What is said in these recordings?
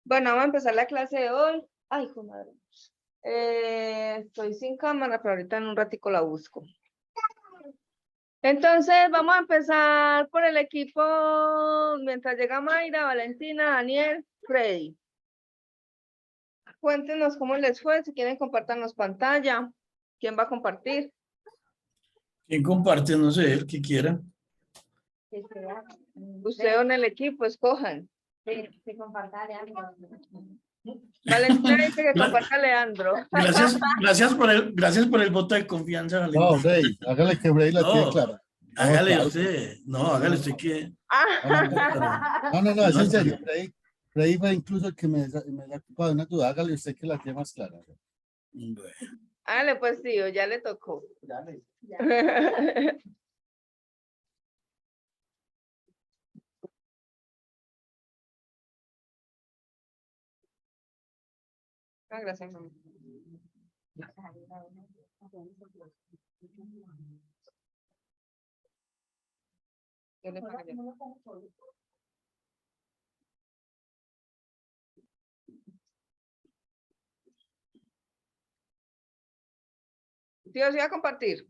Bueno, vamos a empezar la clase de hoy. Ay, hijo de madre. Estoy sin cámara, pero ahorita en un ratico la busco. Entonces, vamos a empezar por el equipo, mientras llega Mayra, Valentina, Daniel, Freddy. Cuéntenos cómo les fue, si quieren compartannos pantalla. ¿Quién va a compartir? ¿Quién comparte? No sé, el que quiera. Usted en el equipo, escojan. Sí, comparta, Leandro. Valentina dice que comparta a Leandro. Gracias por el voto de confianza, Valentina. No, Frey, hágale que Frey la tiene No, clara. No, hágale claro. usted. No, hágale usted que. No, es en serio. Frey fue incluso el que me sacó de una duda. Hágale usted que la tiene más clara. Bueno. Hágale pues, tío, ya le tocó. Dale. Ah, gracias, mamá. Yo le pagué. Tío, ¿sí va a compartir?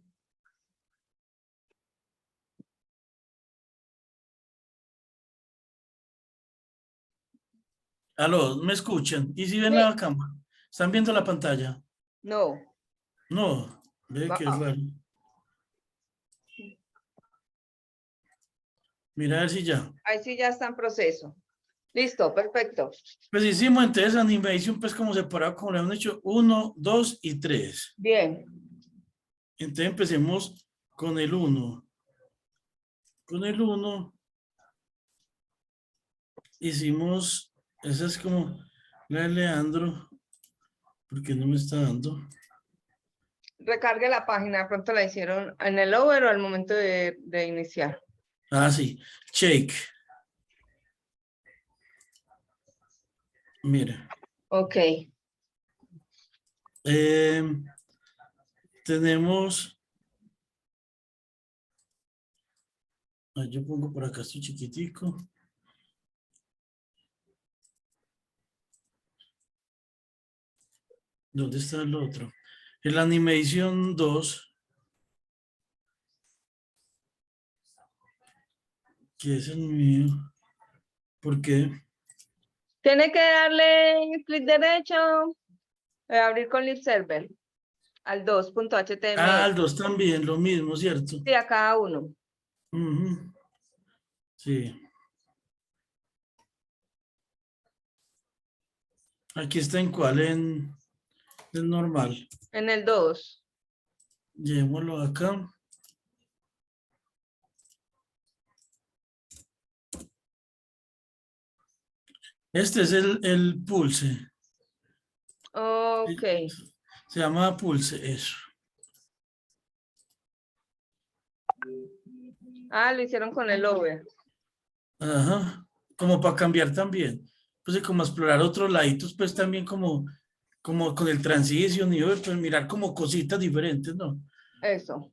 Aló, ¿me escuchan? ¿Y si ven Sí. la cámara? ¿Están viendo la pantalla? No. No, ve que es raro. Mira a ver si ya. Ahí sí ya está en proceso. Listo, perfecto. Pues hicimos entonces animation, pues como separado, como le hemos hecho 1, 2 y 3. Bien. Entonces empecemos con el 1. Con el 1 hicimos, esa es como la de Leandro, porque no me está dando. Recargue la página, de pronto la hicieron en el over o al momento de iniciar. Ah, sí, shake. Mira. Ok. Tenemos. Yo pongo por acá esto chiquitico. ¿Dónde está el otro? El Animation 2. Que es el mío. ¿Por qué? Tiene que darle clic derecho, abrir con link server al 2.html. Ah, el 2 también, lo mismo, ¿cierto? Sí, a cada uno. Ujú. Sí. Aquí está en cuál, en el normal. En el 2. Llevémoslo acá. Este es el pulse. Ok. Se llama pulse, eso. Ah, lo hicieron con el over. Ajá. Como para cambiar también. Pues y como explorar otros laditos, pues también como con el transition y pues mirar como cositas diferentes, ¿no? Eso.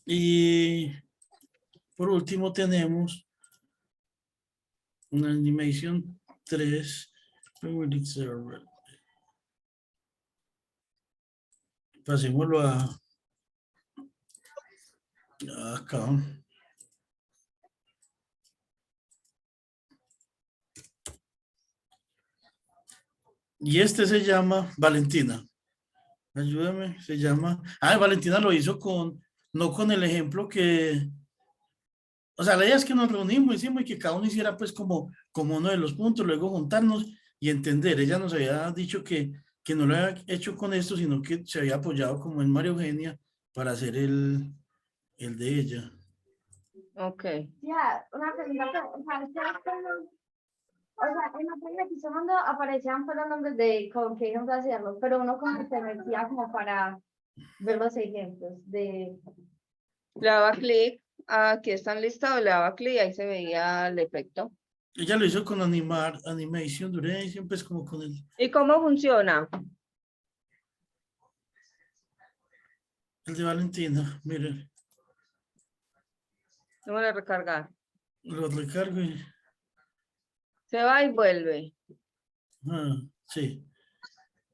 Y por último tenemos una animation 3 Memory Server. Pasémoslo acá. Y este se llama Valentina. Ayúdame, se llama. Ah, Valentina lo hizo no con el ejemplo que. O sea, la idea es que nos reunimos, hicimos y que cada uno hiciera pues como uno de los puntos, luego juntarnos y entender. Ella nos había dicho que no lo había hecho con esto, sino que se había apoyado como en María Eugenia para hacer el de ella. Ok. Ya, una pregunta, o sea, en la página que estoy mandando aparecían los nombres de con qué ejemplos hacerlo, pero uno como se metía como para ver los ejemplos de... Le daba clic. Aquí están listados. Le daba clic y ahí se veía el efecto. Ella lo hizo con Animation Duration, pues como con el ¿Y cómo funciona? de Valentina. Miren, No me a recargar. lo recargo y Se va y vuelve. Sí.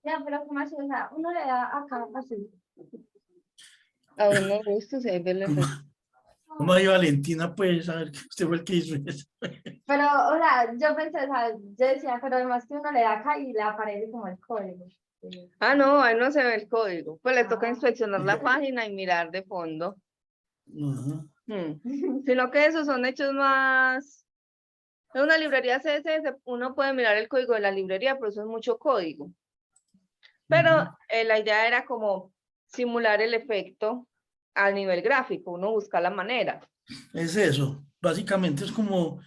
Ya, pero como así, o sea, uno le da acá así. A uno gusta, se ve el efecto. ¿Cómo ahí Valentina? Pues, a ver, que usted fue el que hizo eso. Pero, o sea, yo pensé, o sea, yo decía, pero además que uno le da acá y le aparece como el código. Sí. Ah, no, ahí no se ve el código. Pues le toca Ah. inspeccionar la página y mirar de fondo. Ajá. Sino que esos son hechos más. En una librería CSS uno puede mirar el código de la librería, pero eso es mucho código. Pero la idea era como simular el efecto a nivel gráfico, uno busca la manera. Es eso. Básicamente es como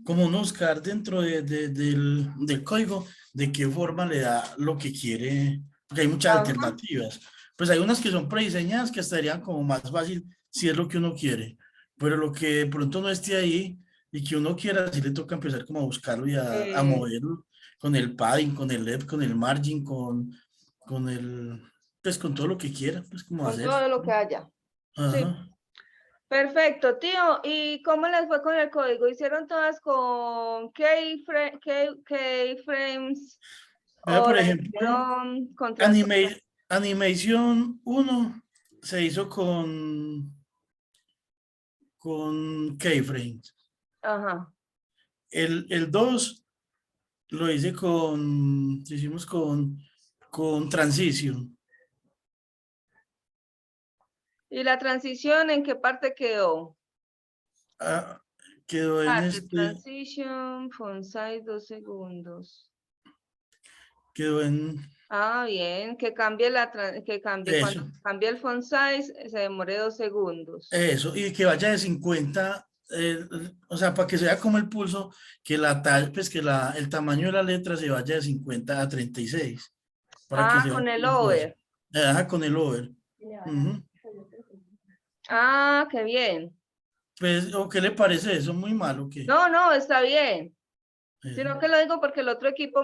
uno buscar dentro del código de qué forma le da lo que quiere, porque hay muchas Ajá. alternativas. Pues hay unas que son prediseñadas que estarían como más fácil si es lo que uno quiere, pero lo que de pronto no esté ahí y que uno quiera, sí le toca empezar como a buscarlo y a moverlo con el padding, con el left, con el margin, con el, pues con todo lo que quiera, pues como Con hacer. todo lo que haya. Sí. Ajá. Perfecto, tío. ¿Y cómo les fue con el código? ¿Hicieron todas con keyframes? Vea, ¿O por la ejemplo, hicieron con transformación? Animation 1 se hizo con keyframes. Ajá. El 2 lo hice hicimos con transition. ¿Y la transición en qué parte quedó? Ah, quedó en Parte, transition, font size 2 segundos. quedó en Ah, bien, que cambie cuando eso, cambie el font size, se demore 2 segundos. eso, y que vaya de 50, o sea, para que sea como el pulso, que pues que el tamaño de la letra se vaya de 50 a 36, para que Ah, sea con el más fácil. over. Ajá, con el over. Y le van a- Ujú. Ah, qué bien. Pues, ¿o qué le parece eso? ¿Muy malo qué? No, no, está bien. Eso. Sino que lo digo porque el otro equipo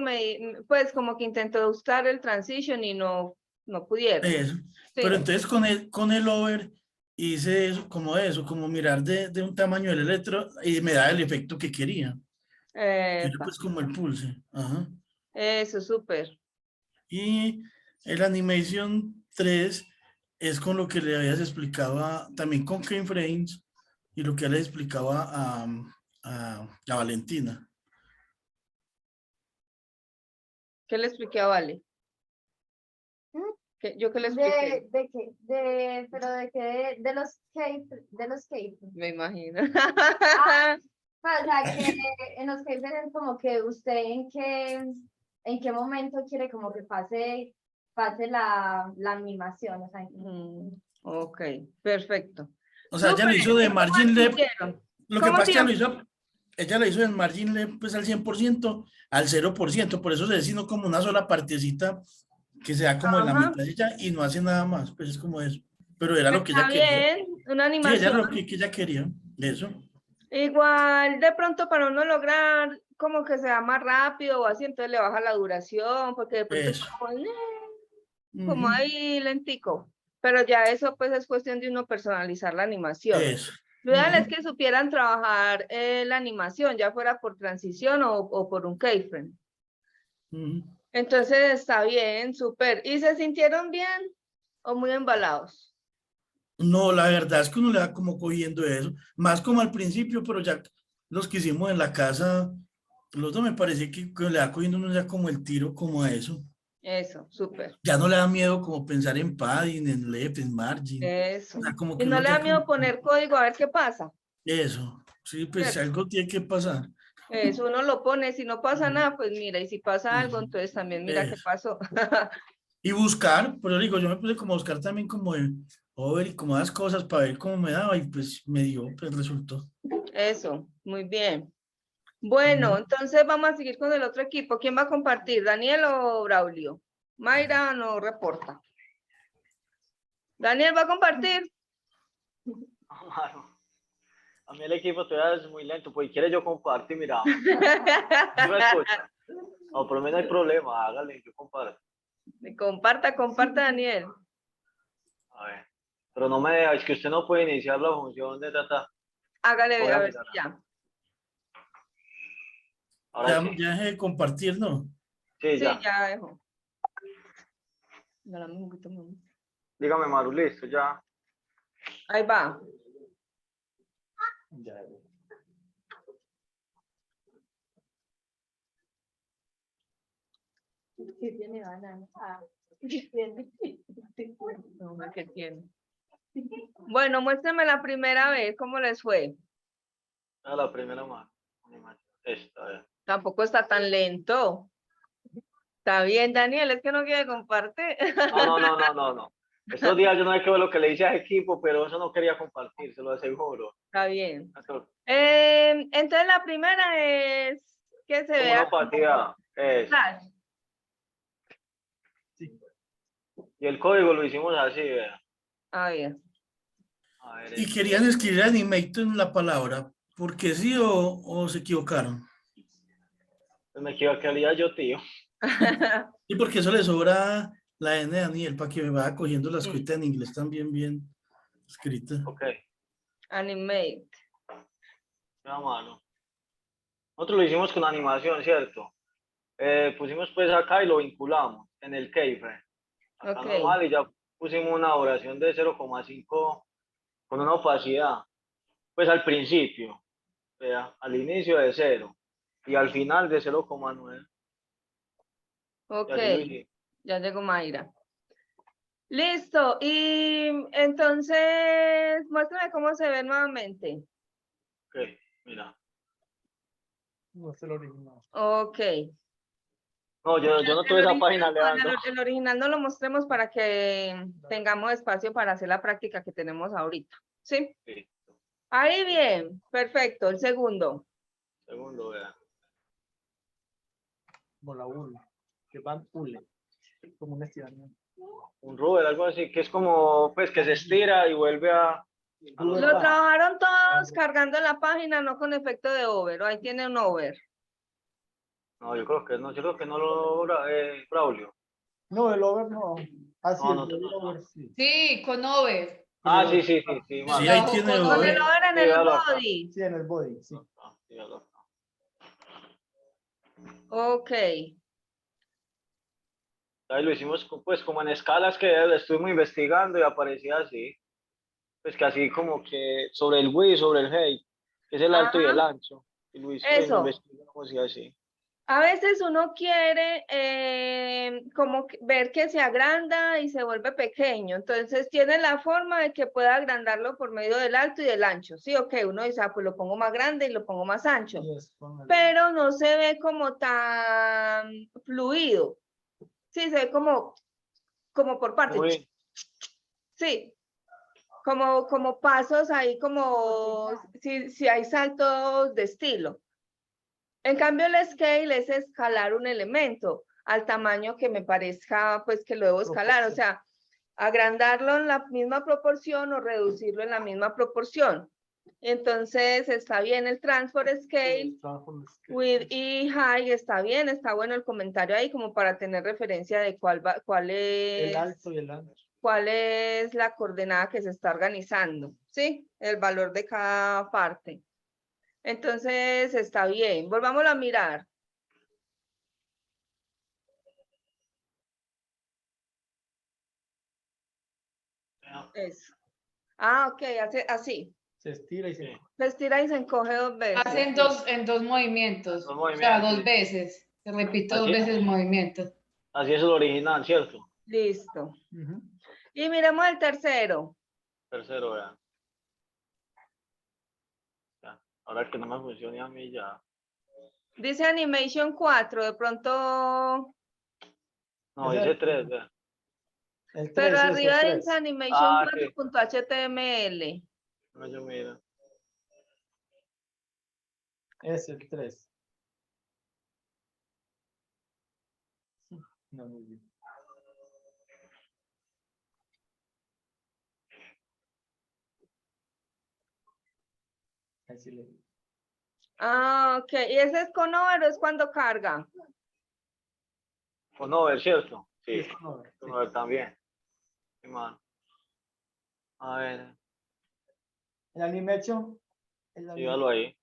pues como que intentó buscar el transition y no pudieron. Eso. Sí, Pero entonces con el over hice eso, como mirar de un tamaño del electro y me da el efecto que quería, que era epa, pues como el pulse. Ajá. eso, súper. Y el Animation 3 es con lo que le habías explicado también con keyframes y lo que le explicaba a Valentina. ¿Qué le expliqué a Vale? ¿Yo qué le expliqué? ¿De qué? Pero de qué, de los cake. Me imagino. Pues, o sea, que en los que es como que usted en qué momento quiere como que pase la animación, o sea, Ok, perfecto. O sea, ella lo Súper. hizo de ¿Y cómo margin left. hicieron? Lo que ¿Cómo pasa es que hicieron? ella lo hizo en margin left pues al 100%, al 0%, por eso se decide como una sola partecita que sea como en la Ajá. mitad de ella y no hace nada más, pues es como eso. Pero era lo que ella Está quería. bien, una Sí, ella animación. era lo que ella quería, eso. Igual, de pronto para uno lograr como que sea más rápido o así, entonces le baja la duración, porque de pronto está Eso. como Ujú. ahí lentico. Pero ya eso pues es cuestión de uno personalizar la animación. Eso. Lo ideal es que supieran trabajar la animación, ya fuera por transición o por un keyframe. Ujú. Entonces está bien, súper. ¿Y se sintieron bien o muy embalados? No, la verdad es que uno le va como cogiendo eso, más como al principio, pero ya los que hicimos en la casa, los dos me parece que le va cogiendo uno ya como el tiro como a eso. Eso, súper. Ya no le da miedo como pensar en padding, en left, en margin. O Eso. sea, como Y que no uno le da ya como miedo poner código a ver qué pasa. eso. Sí, pues ¿Cierto? algo tiene que pasar. Eso uno lo pone, si no pasa Ujú. nada, pues mira, y si pasa algo, Ujú. entonces también mira qué Eso. pasó. Y buscar, pero digo, yo me puse como a buscar también como el over y como las cosas para ver cómo me daba y pues me dio, pues resultó. Eso, muy bien. Bueno, Ujú. entonces vamos a seguir con el otro equipo. ¿Quién va a compartir? ¿Daniel o Braulio? Mayra no reporta. ¿Daniel va a compartir? Mano, a mí el equipo todavía es muy lento, pues quiere yo compartir, mira, ¿sí me escucha? No, por mí no hay problema, hágale, yo comparto. Comparta, comparta, Daniel. A ver, pero no me deja, es que usted no puede iniciar la función de data. Hágale Voy a a ver si mirar, ya. ahora sí. Ya dejé de compartir, ¿no? Sí, Sí, ya. ya dejo. Dame un poquito más. Dígame, Maru, listo, ya. Ahí va. Ya. ¿Qué tiene banana? Ah, ¿qué tiene? No, ¿qué tiene? Bueno, muéstrame la primera vez, ¿cómo les fue? A la primera mano. Esta, Tampoco está tan lento. Está bien, Daniel, es que no quiere compartir. No. Estos días yo no sé qué fue lo que le hice a ese equipo, pero eso no quería compartir, se lo aseguro. Está bien. Eso, Entonces la primera es que se como vea una partida. Es. flash. Y el código lo hicimos así, vea. A ver. A ver, Y querían escribir animator en la palabra, ¿porque sí o se equivocaron? pues me equivocaría yo, tío. Y porque eso le sobra la N de Daniel para que me vaya cogiendo las cositas en inglés también bien escritas. Ok, Animate. una mano. Nosotros lo hicimos con animación, ¿cierto? Pusimos pues acá y lo vinculamos en el keyframe. Acá Ok. normal y ya pusimos una duración de 0,5 con una opacidad. Pues al principio, vea, al inicio de 0 y al final de 0,9. Ok. Y así lo hicimos. Ya llegó Mayra. Listo. Y entonces, muéstrame cómo se ve nuevamente. Ok, mira. No es el original. Ok. No, yo no tuve esa página, Leandro. El original no lo mostremos para que tengamos espacio para hacer la práctica que tenemos ahorita. ¿Sí? Sí, Ahí bien. Perfecto. El segundo. segundo, vea. Como la hule. Que van hule. Como un estiramiento. Un Rubber, algo así, que es como, pues, que se estira y vuelve a los Lo lados. trabajaron todos cargando la página, no con efecto de over. Ahí tiene un over. No, yo creo que no lo, Braulio. No, el over no. Ah, sí, No, el no, body no. over sí. Sí, con over. Ah, sí, sí, Sí, Sí, Maru. ahí Trabajo tiene con Con el over. over. over en Sí, el véalo acá. body. en el body, sí. Sí, véalo acá. Ok. Ahí lo hicimos, pues, como en escalas que estuvimos investigando y aparecía así. Pues que así como que sobre el width, sobre el height, que es el alto y el Ajá. ancho. Y lo Eso. investigamos y así. A veces uno quiere como ver que se agranda y se vuelve pequeño. Entonces tiene la forma de que pueda agrandarlo por medio del alto y del ancho. Sí, ok, uno dice, ah, pues lo pongo más grande y lo pongo más ancho. Y es con el- Pero no se ve como tan fluido. Sí, se ve como por partes. Muy, Sí, como pasos ahí, como si hay saltos de estilo. En cambio, el scale es escalar un elemento al tamaño que me parezca, pues que lo debo escalar, o sea, agrandarlo en la misma proporción o reducirlo en la misma proporción. Entonces, está bien el transfer scale, width y height, está bien, está bueno el comentario ahí como para tener referencia de cuál El alto y el ancho. cuál es la coordenada que se está organizando, ¿sí? El valor de cada parte. Entonces, está bien. Volvámoslo a mirar. Eso. Ah, ok, hace así. Se estira y se... sí, Se estira y se encoge 2 veces. Hacen en dos movimientos. Dos O sea, movimientos. 2 veces. Se repite 2 Así, veces el movimiento. así es el original, ¿cierto? Listo. Ujú. Y miremos el tercero. Tercero, vean. Ya. Ahora que no me funcione a mí ya. Dice Animation 4, de pronto, No, Ese es hice el 3, vean. El 3, pero sí, es arriba el dice 3. Animation Ah, sí. 4.html. No, yo miro. Es el 3. No, muy bien. Ahí sí le... Ah, ok. ¿Y ese es con over o es cuando carga? Con over, ¿cierto? Sí, Sí, es con over, sí. con over también. Sí, man. A ver, El animation. sígalo ahí.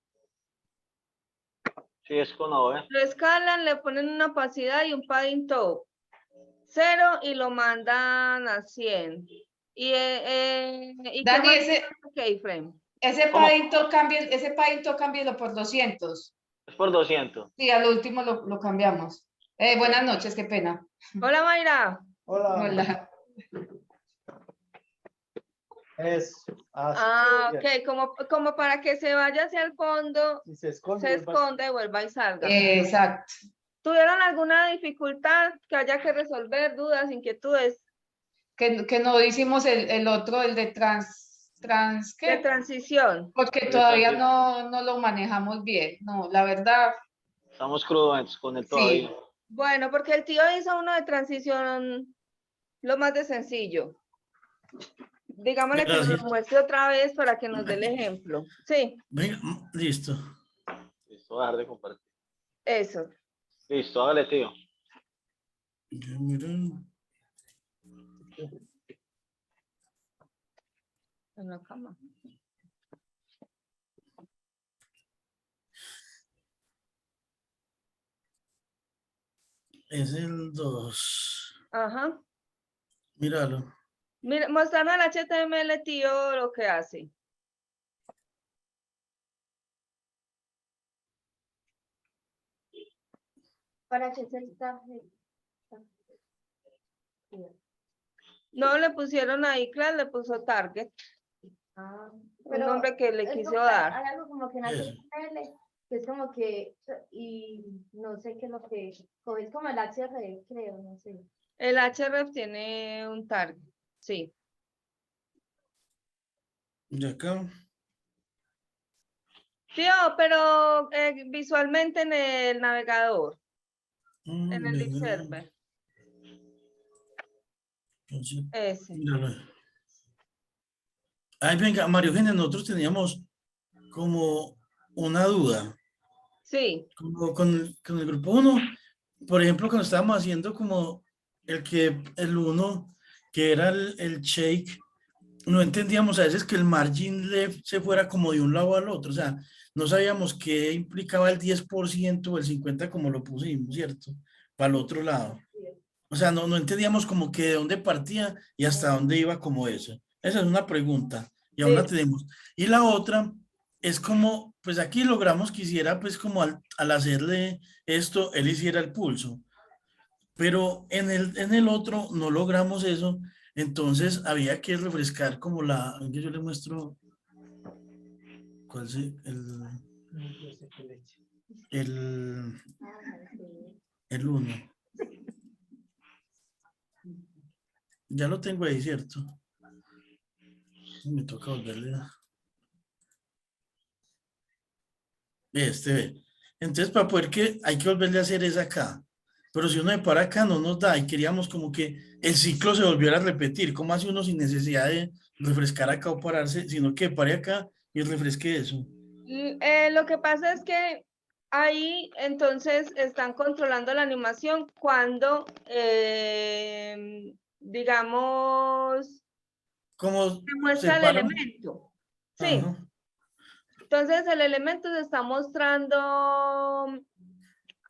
Sí, es con OV. Lo escalan, le ponen una opacidad y un padding top. 0 y lo mandan a 100. ¿Y qué Dani, más? ese, Keyframe. ese ¿Cómo? Paddington cámbielo por 200. Es por 200. Sí, al último lo cambiamos. Buenas noches, qué pena. Hola, Mayra. Hola. Hola. Es así. Ah, bien. ok, como para que se vaya hacia el fondo, Y se esconde. se vuelva- esconde, vuelva y salga. Exacto. ¿Tuvieron alguna dificultad que haya que resolver, dudas, inquietudes Que no hicimos el otro, el de de ¿qué? transición? Porque De todavía transición. no lo manejamos bien. No, la verdad, Estamos crudos con él sí. todavía. Bueno, porque el tío hizo uno de transición lo más de sencillo. Digámosle que nos Gracias. lo muestre otra vez para que nos dé el ejemplo. Sí, Venga, listo. Listo, voy a dejar de compartir. eso. Listo, hágale, tío. Ya, mira. En la cama. Es el 2. Ajá. Míralo. Mira, mostrando al HTML, tío, lo que hace. Para que se está. No le pusieron ahí, claro, le puso target. Ah, Un nombre que le es quiso como- dar. hay algo como que en Eso. HTML, que es como que, y no sé qué es lo que, es como el HRF, creo, no sé. El href tiene un target. Sí. De acá. Tío, pero visualmente en el navegador, en el link Venga. server. Entonces, Ese. míralo. Ay, venga, Mario Eugenia, nosotros teníamos como una duda. Sí. Como con el grupo 1, por ejemplo, cuando estábamos haciendo como el 1, que era el shake, no entendíamos a veces que el margin left se fuera como de un lado al otro, o sea, no sabíamos qué implicaba el 10% o el 50% como lo pusimos, ¿cierto? Para el otro lado. O sea, no entendíamos como que de dónde partía y hasta dónde iba como eso. Esa es una pregunta y aún la tenemos. Y la otra es como, pues aquí logramos que hiciera, pues como al hacerle esto, él hiciera el pulso. Pero en el otro no logramos eso, entonces había que refrescar como que yo le muestro, ¿cuál es Yo sé qué leche. el, Ah, sí. el 1? Ya lo tengo ahí, ¿cierto? Me toca volverle a... Ve. Entonces, para poder que hay que volverle a hacer es acá. Pero si uno de para acá no nos da y queríamos como que el ciclo se volviera a repetir, ¿cómo hace uno sin necesidad de refrescar acá o pararse, sino que pare acá y refresque eso? Lo que pasa es que ahí entonces están controlando la animación cuando, digamos, ¿Cómo se se muestra el para? elemento. Sí. Ajá. Entonces el elemento se está mostrando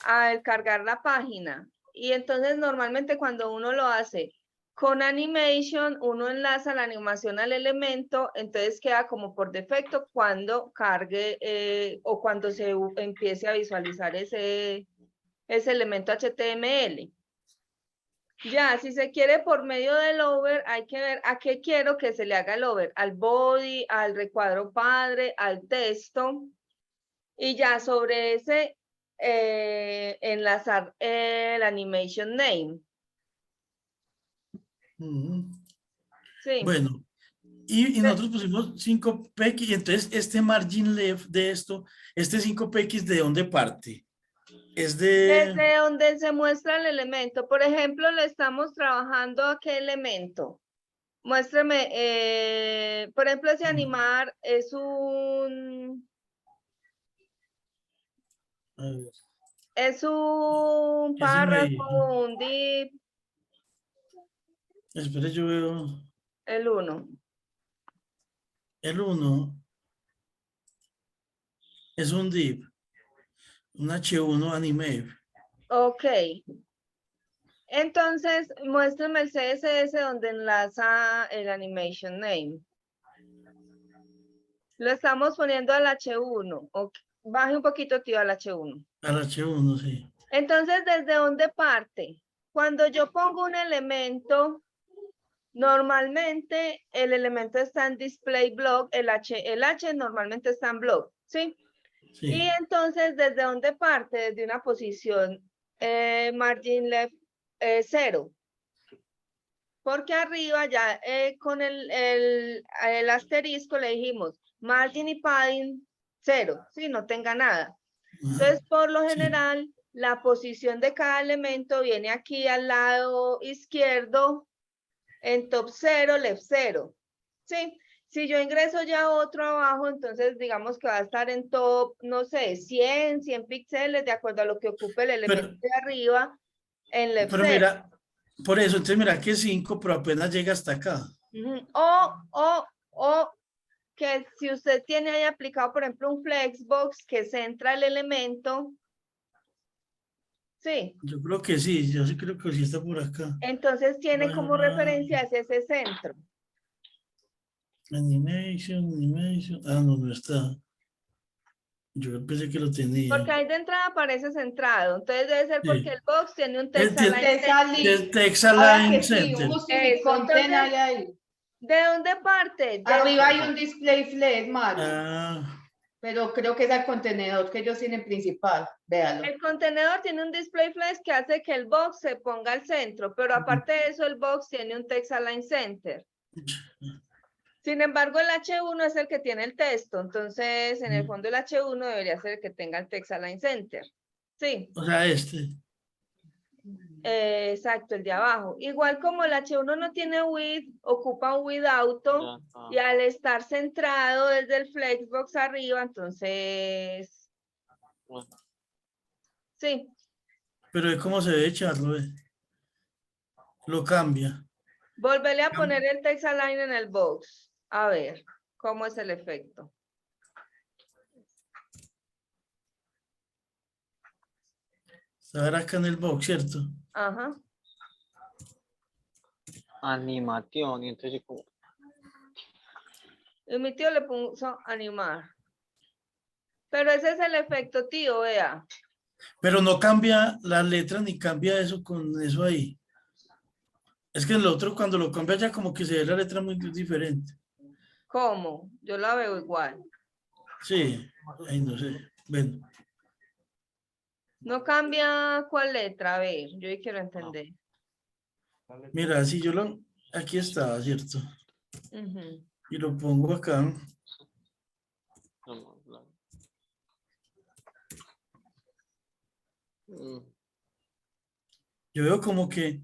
al cargar la página. Y entonces normalmente cuando uno lo hace con animation, uno enlaza la animación al elemento, entonces queda como por defecto cuando cargue o cuando se empiece a visualizar ese elemento HTML. Ya, si se quiere por medio del over, hay que ver a qué quiero que se le haga el over, al body, al recuadro padre, al texto, y ya sobre ese enlazar el animation name. Ujú. Sí, Bueno, y nosotros pusimos 5px, y entonces este margin left de esto, este 5px, ¿de dónde parte? Es de... desde donde se muestra el elemento. Por ejemplo, le estamos trabajando a qué elemento. Muéstrame, por ejemplo, ese animar es un A ver, ¿qué se me dijo? párrafo, un div, Espera, yo veo el 1. el 1, es un div. Un H1 anime. Ok. Entonces, muéstrame el CSS donde enlaza el animation name. Lo estamos poniendo al H1. Ok. Baje un poquito, tío, al H1. Al H1, sí. Entonces, ¿desde dónde parte? Cuando yo pongo un elemento, normalmente el elemento está en display block, el H normalmente está en block, ¿sí? Sí. Y entonces, ¿desde dónde parte? Desde una posición margin left 0. Porque arriba ya con el asterisco le dijimos margin y padding 0, ¿sí? No tenga nada. Entonces, por lo Sí. general, la posición de cada elemento viene aquí al lado izquierdo en top 0, left 0, ¿sí? Si yo ingreso ya otro abajo, entonces digamos que va a estar en top, no sé, 100 píxeles, de acuerdo a lo que ocupe el elemento de arriba, en left Pero 0. mira, por eso, entonces mira que 5, pero apenas llega hasta acá. Ujú. O que si usted tiene ahí aplicado, por ejemplo, un flexbox que centra el elemento, sí, Yo creo que sí, yo sí creo que sí está por acá. entonces tiene como referencia hacia ese centro. Animation. Ah, no, no está. Yo pensé que lo tenía. Porque ahí de entrada aparece centrado, entonces debe ser porque Sí. el box tiene un text Tiene- align Text center. align. Text Ahora Align que sí, un Center. justificante entonces, hay ahí. ¿de dónde parte? Arriba hay un display flag, Mario, Ah, pero creo que es el contenedor que ellos tienen principal. Véalo. El contenedor tiene un display flash que hace que el box se ponga al centro, pero aparte de eso, el box tiene un text align center. Sin embargo, el H1 es el que tiene el texto, entonces en el fondo el H1 debería ser el que tenga el text align center. Sí, o sea, este. exacto, el de abajo. Igual como el H1 no tiene width, ocupa un width auto y al estar centrado desde el flexbox arriba, entonces, sí. Pero es como se debe echarlo, lo cambia. Volverle a poner el text align en el box. A ver, ¿cómo es el efecto? Estar acá en el box, ¿cierto? Ajá. Animación, y entonces como Y mi tío le puso animar. Pero ese es el efecto, tío, vea. Pero no cambia la letra ni cambia eso con eso ahí. Es que el otro cuando lo cambia ya como que se ve la letra muy diferente. ¿Cómo? Yo la veo igual. Sí, ahí no sé. Bueno, No cambia cuál letra, a ver, yo ahí quiero entender. mira, si yo lo... Aquí está, ¿cierto? Ujú. Y lo pongo acá. Yo veo como que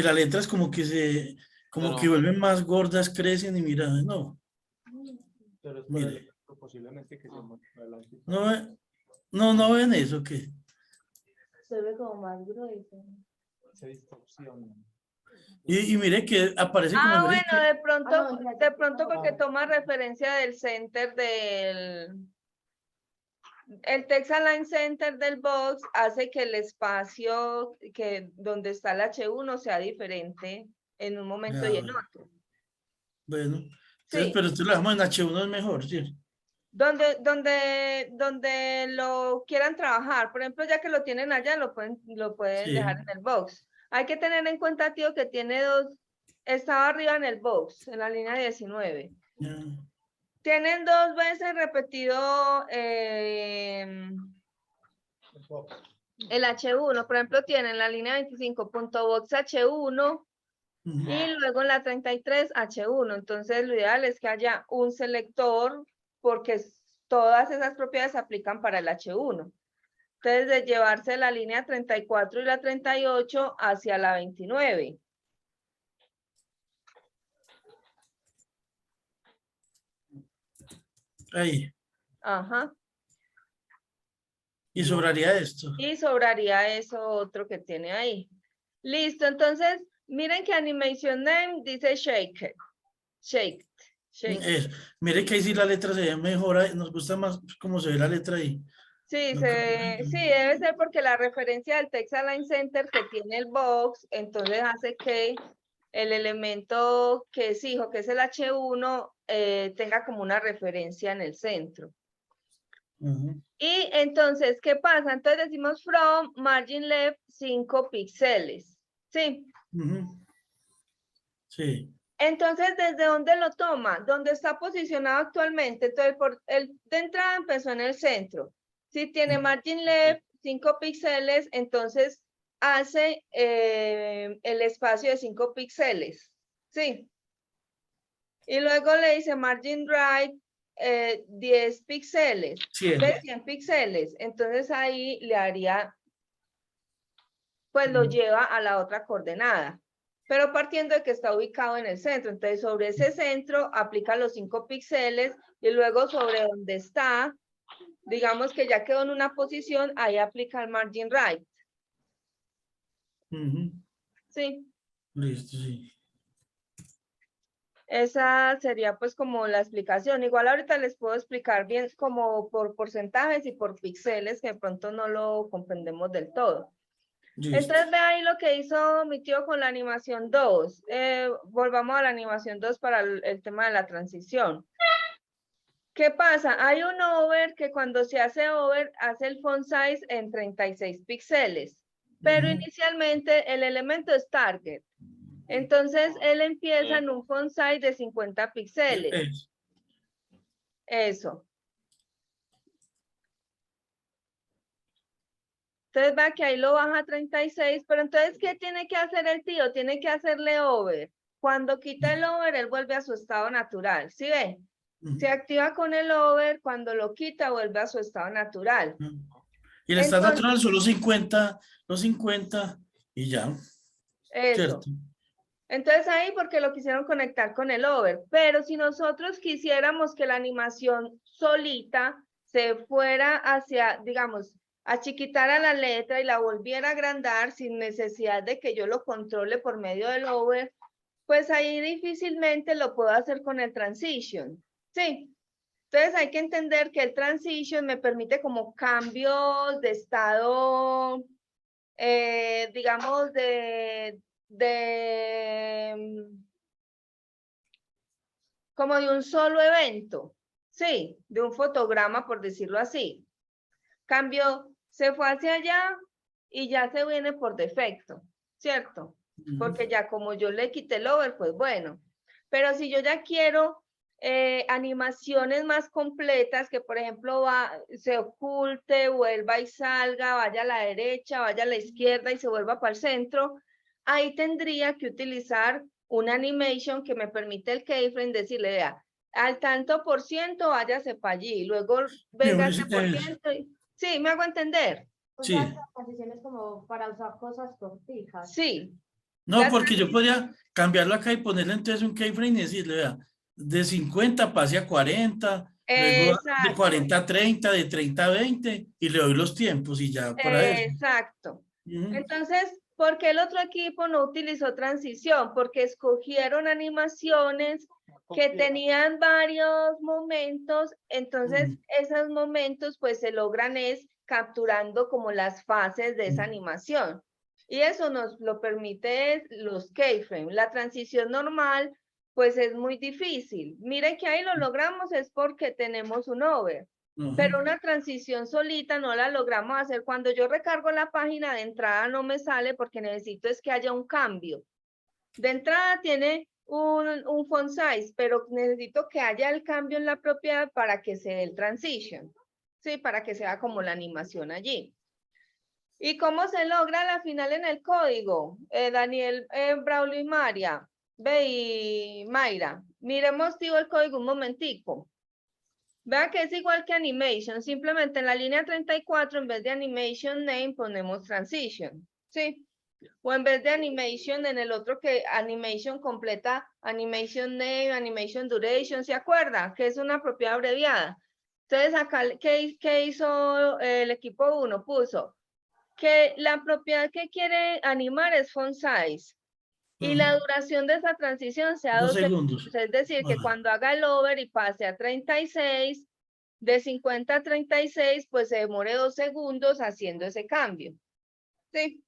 las letras como que se... Como que vuelven más gordas, crecen y mira, no. Pero es por el Mire. efecto posiblemente que se muestra adelante. No ven eso, ¿qué? Se ve como más grueso. Esa distorsión. Y mire que aparece como Ah, en vez bueno, de- de pronto porque toma referencia del center el text align center del box hace que el espacio que donde está el H1 sea diferente en un momento y en Ah, otro. bueno, entonces, Sí, pero esto lo dejamos en H1 es mejor, ¿sí? donde lo quieran trabajar. Por ejemplo, ya que lo tienen allá, lo pueden Sí. dejar en el box. Hay que tener en cuenta, tío, que tiene estaba arriba en el box, en la línea 19. Ya. Tienen 2 veces repetido el H1. Por ejemplo, tienen la línea 25.box H1 Ujú. y luego en la 33 H1. Entonces, lo ideal es que haya un selector porque todas esas propiedades se aplican para el H1. Entonces, de llevarse la línea 34 y la 38 hacia la 29. Ahí. Ajá. Y sobraría esto. Y sobraría eso otro que tiene ahí. Listo, entonces, miren que animation name dice shake. Shake. Shake. Mire que ahí sí la letra se ve mejor, nos gusta más cómo se ve la letra ahí. Sí, No, sí, debe ser porque la referencia del Text Align Center que tiene el box, entonces hace que el elemento que es hijo, que es el H1, tenga como una referencia en el centro. Ujú, Y entonces, ¿qué pasa? Entonces decimos from margin left 5 píxeles. ¿Sí? ujú. Sí. Entonces, ¿desde dónde lo toma? ¿Dónde está posicionado actualmente? Entonces, de entrada empezó en el centro. Si tiene margin left 5 píxeles, entonces hace el espacio de 5 píxeles. ¿Sí? Y luego le dice margin right 10 píxeles. 100. ¿Ves? 100 píxeles. Entonces ahí le haría, pues lo Ujú. lleva a la otra coordenada. Pero partiendo de que está ubicado en el centro. Entonces sobre ese centro aplica los 5 píxeles y luego sobre donde está, digamos que ya quedó en una posición, ahí aplica el margin right. Ujú. Sí. Listo, sí. Esa sería pues como la explicación. Igual ahorita les puedo explicar bien como por porcentajes y por píxeles que de pronto no lo comprendemos del todo. Listo. Entonces ve ahí lo que hizo mi tío con la animación 2. Volvamos a la animación 2 para el tema de la transición. ¿Qué pasa? Hay un over que cuando se hace over hace el font size en 36 píxeles. Pero Ujú. inicialmente el elemento es target. Entonces él empieza en un font size de 50 píxeles. Eso. Eso. Entonces va que ahí lo baja a 36, pero entonces, ¿qué tiene que hacer el tío? Tiene que hacerle over. Cuando quita el over, él vuelve a su estado natural. ¿Sí ve? Ujú. Se activa con el over, cuando lo quita, vuelve a su estado natural. Y el estado Entonces, natural son los 50 y ya, eso. ¿cierto? Entonces ahí porque lo quisieron conectar con el over, pero si nosotros quisiéramos que la animación solita se fuera hacia, digamos, achiquitara la letra y la volviera a agrandar sin necesidad de que yo lo controle por medio del over, pues ahí difícilmente lo puedo hacer con el transition, ¿sí? Entonces hay que entender que el transition me permite como cambios de estado, digamos, como de un solo evento, sí, de un fotograma, por decirlo así. Cambio, se fue hacia allá y ya se viene por defecto, ¿cierto? Porque ya como yo le quité el over, pues bueno. Pero si yo ya quiero animaciones más completas, que por ejemplo se oculte, vuelva y salga, vaya a la derecha, vaya a la izquierda y se vuelva para el centro, ahí tendría que utilizar una animation que me permite el keyframe decirle, vea, al tanto por ciento váyase para allí, luego venga este por ciento. Sí, me hago entender. O Sí. sea, esta transición es como para usar cosas cortijas. Sí. No, porque yo podría cambiarlo acá y ponerle entonces un keyframe y decirle, vea, de 50 pase a 40, luego de Exacto. 40 a 30, de 30 a 20 y le doy los tiempos y ya para eso. Exacto. Ujú. Entonces, ¿por qué el otro equipo no utilizó transición? Porque escogieron animaciones que tenían varios momentos, entonces esos momentos pues se logran es capturando como las fases de esa animación. Y eso nos lo permite los keyframes. La transición normal pues es muy difícil. Miren que ahí lo logramos es porque tenemos un over. Ujú. Pero una transición solita no la logramos hacer. Cuando yo recargo la página de entrada no me sale porque necesito es que haya un cambio. De entrada tiene un font size, pero necesito que haya el cambio en la propiedad para que se dé el transition. Sí, para que sea como la animación allí. ¿Y cómo se logra la final en el código? Daniel, Braulio y María. Ve y Mayra. Miremos, tío, el código un momentico. Vea que es igual que animation, simplemente en la línea 34 en vez de animation name ponemos transition, ¿sí? O en vez de animation en el otro que animation completa animation name, animation duration, ¿se acuerda? Que es una propiedad abreviada. Entonces acá, ¿qué hizo el equipo 1? Puso que la propiedad que quiere animar es font size. Y la duración de esa transición sea 2 2 segundos. segundos. Es decir, que Ajá. cuando haga el over y pase a 36, de 50 a 36, pues se demore 2 segundos haciendo ese cambio. ¿Sí?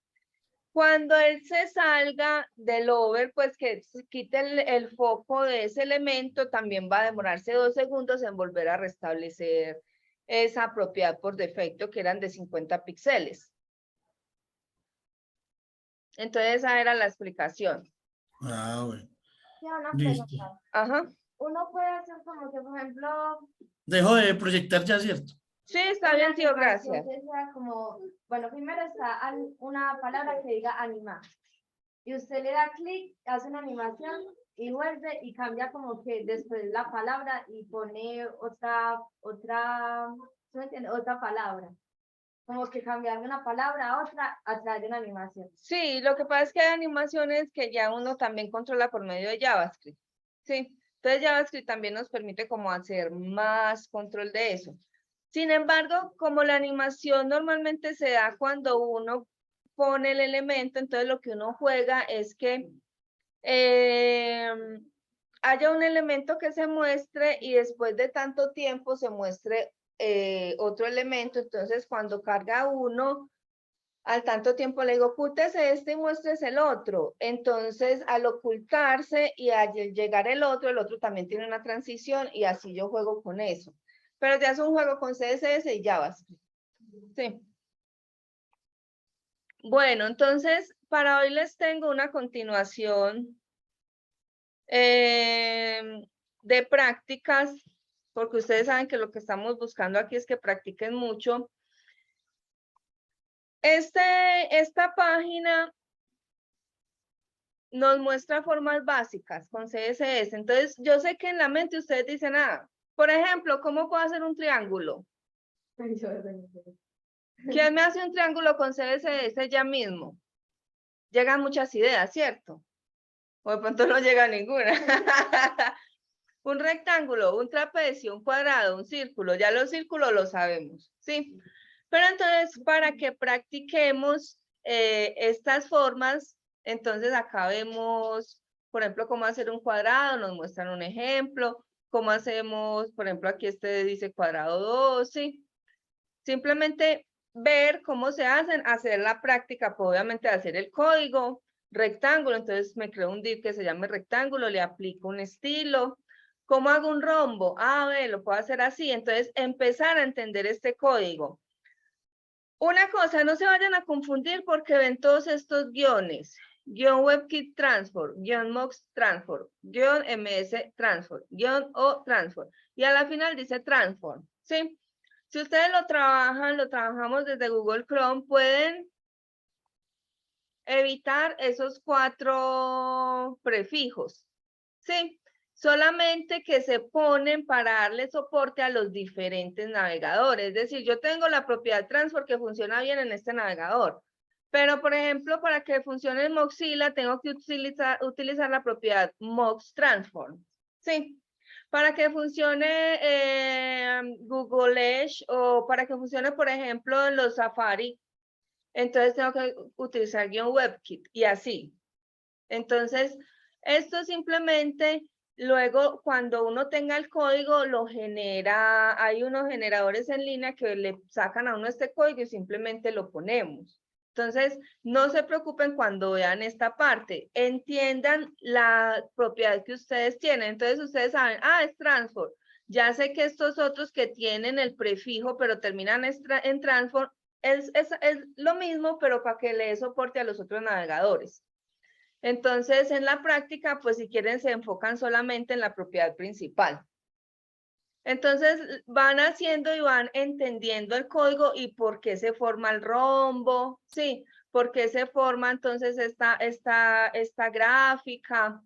Cuando él se salga del over, pues que se quite el foco de ese elemento, también va a demorarse 2 segundos en volver a restablecer esa propiedad por defecto que eran de 50 píxeles. Entonces esa era la explicación. Ah, bueno. Sí, una Listo. pregunta. Ajá. Uno puede hacer como que, por ejemplo, Dejo de proyectar ya, ¿cierto? Sí, está una bien, tío, animación gracias. que sea como, bueno, primero está una palabra que diga animar. Y usted le da clic, hace una animación y vuelve y cambia como que después la palabra y pone ¿sí me entiende? Otra palabra. Como que cambiando una palabra a otra a través de una animación. Sí, lo que pasa es que hay animaciones que ya uno también controla por medio de JavaScript. Sí, entonces JavaScript también nos permite como hacer más control de eso. Sin embargo, como la animación normalmente se da cuando uno pone el elemento, entonces lo que uno juega es que haya un elemento que se muestre y después de tanto tiempo se muestre otro elemento. Entonces, cuando carga uno, al tanto tiempo le digo, ocúltese este y muestres el otro. Entonces, al ocultarse y al llegar el otro también tiene una transición y así yo juego con eso. Pero ya es un juego con CSS y JavaScript. Sí. Bueno, entonces, para hoy les tengo una continuación de prácticas, porque ustedes saben que lo que estamos buscando aquí es que practiquen mucho. Esta página nos muestra formas básicas con CSS. Entonces, yo sé que en la mente ustedes dicen, por ejemplo, ¿cómo puedo hacer un triángulo? ¿Quién me hace un triángulo con CSS ya mismo? Llegan muchas ideas, ¿cierto? O de pronto no llega ninguna. Un rectángulo, un trapecio, un cuadrado, un círculo. Ya los círculos lo sabemos, ¿sí? Pero entonces, para que practiquemos estas formas, entonces acá vemos, por ejemplo, cómo hacer un cuadrado, nos muestran un ejemplo, cómo hacemos, por ejemplo, aquí este dice cuadrado 2, ¿sí? Simplemente ver cómo se hacen, hacer la práctica, pues obviamente hacer el código, rectángulo, entonces me creo un div que se llame rectángulo, le aplico un estilo. ¿Cómo hago un rombo? Lo puedo hacer así, entonces empezar a entender este código. Una cosa, no se vayan a confundir porque ven todos estos guiones. Guión WebKit Transform, guión Mox Transform, guión MS Transform, guión O Transform. Y a la final dice Transform, ¿sí? Si ustedes lo trabajamos desde Google Chrome, pueden evitar esos 4 prefijos, ¿sí? Solamente que se ponen para darle soporte a los diferentes navegadores. Es decir, yo tengo la propiedad transfer que funciona bien en este navegador. Pero, por ejemplo, para que funcione en Mozilla, tengo que utilizar la propiedad Mox Transform. ¿Sí? Para que funcione Google Edge o para que funcione, por ejemplo, en los Safari, entonces tengo que utilizar WebKit y así. Entonces, esto simplemente, luego cuando uno tenga el código, lo genera, hay unos generadores en línea que le sacan a uno este código y simplemente lo ponemos. Entonces, no se preocupen cuando vean esta parte, entiendan la propiedad que ustedes tienen. Entonces, ustedes saben, es transform. Ya sé que estos otros que tienen el prefijo, pero terminan en transform, es lo mismo, pero para que le dé soporte a los otros navegadores. Entonces, en la práctica, pues si quieren, se enfocan solamente en la propiedad principal. Entonces, van haciendo y van entendiendo el código y por qué se forma el rombo, ¿sí? Por qué se forma entonces esta gráfica.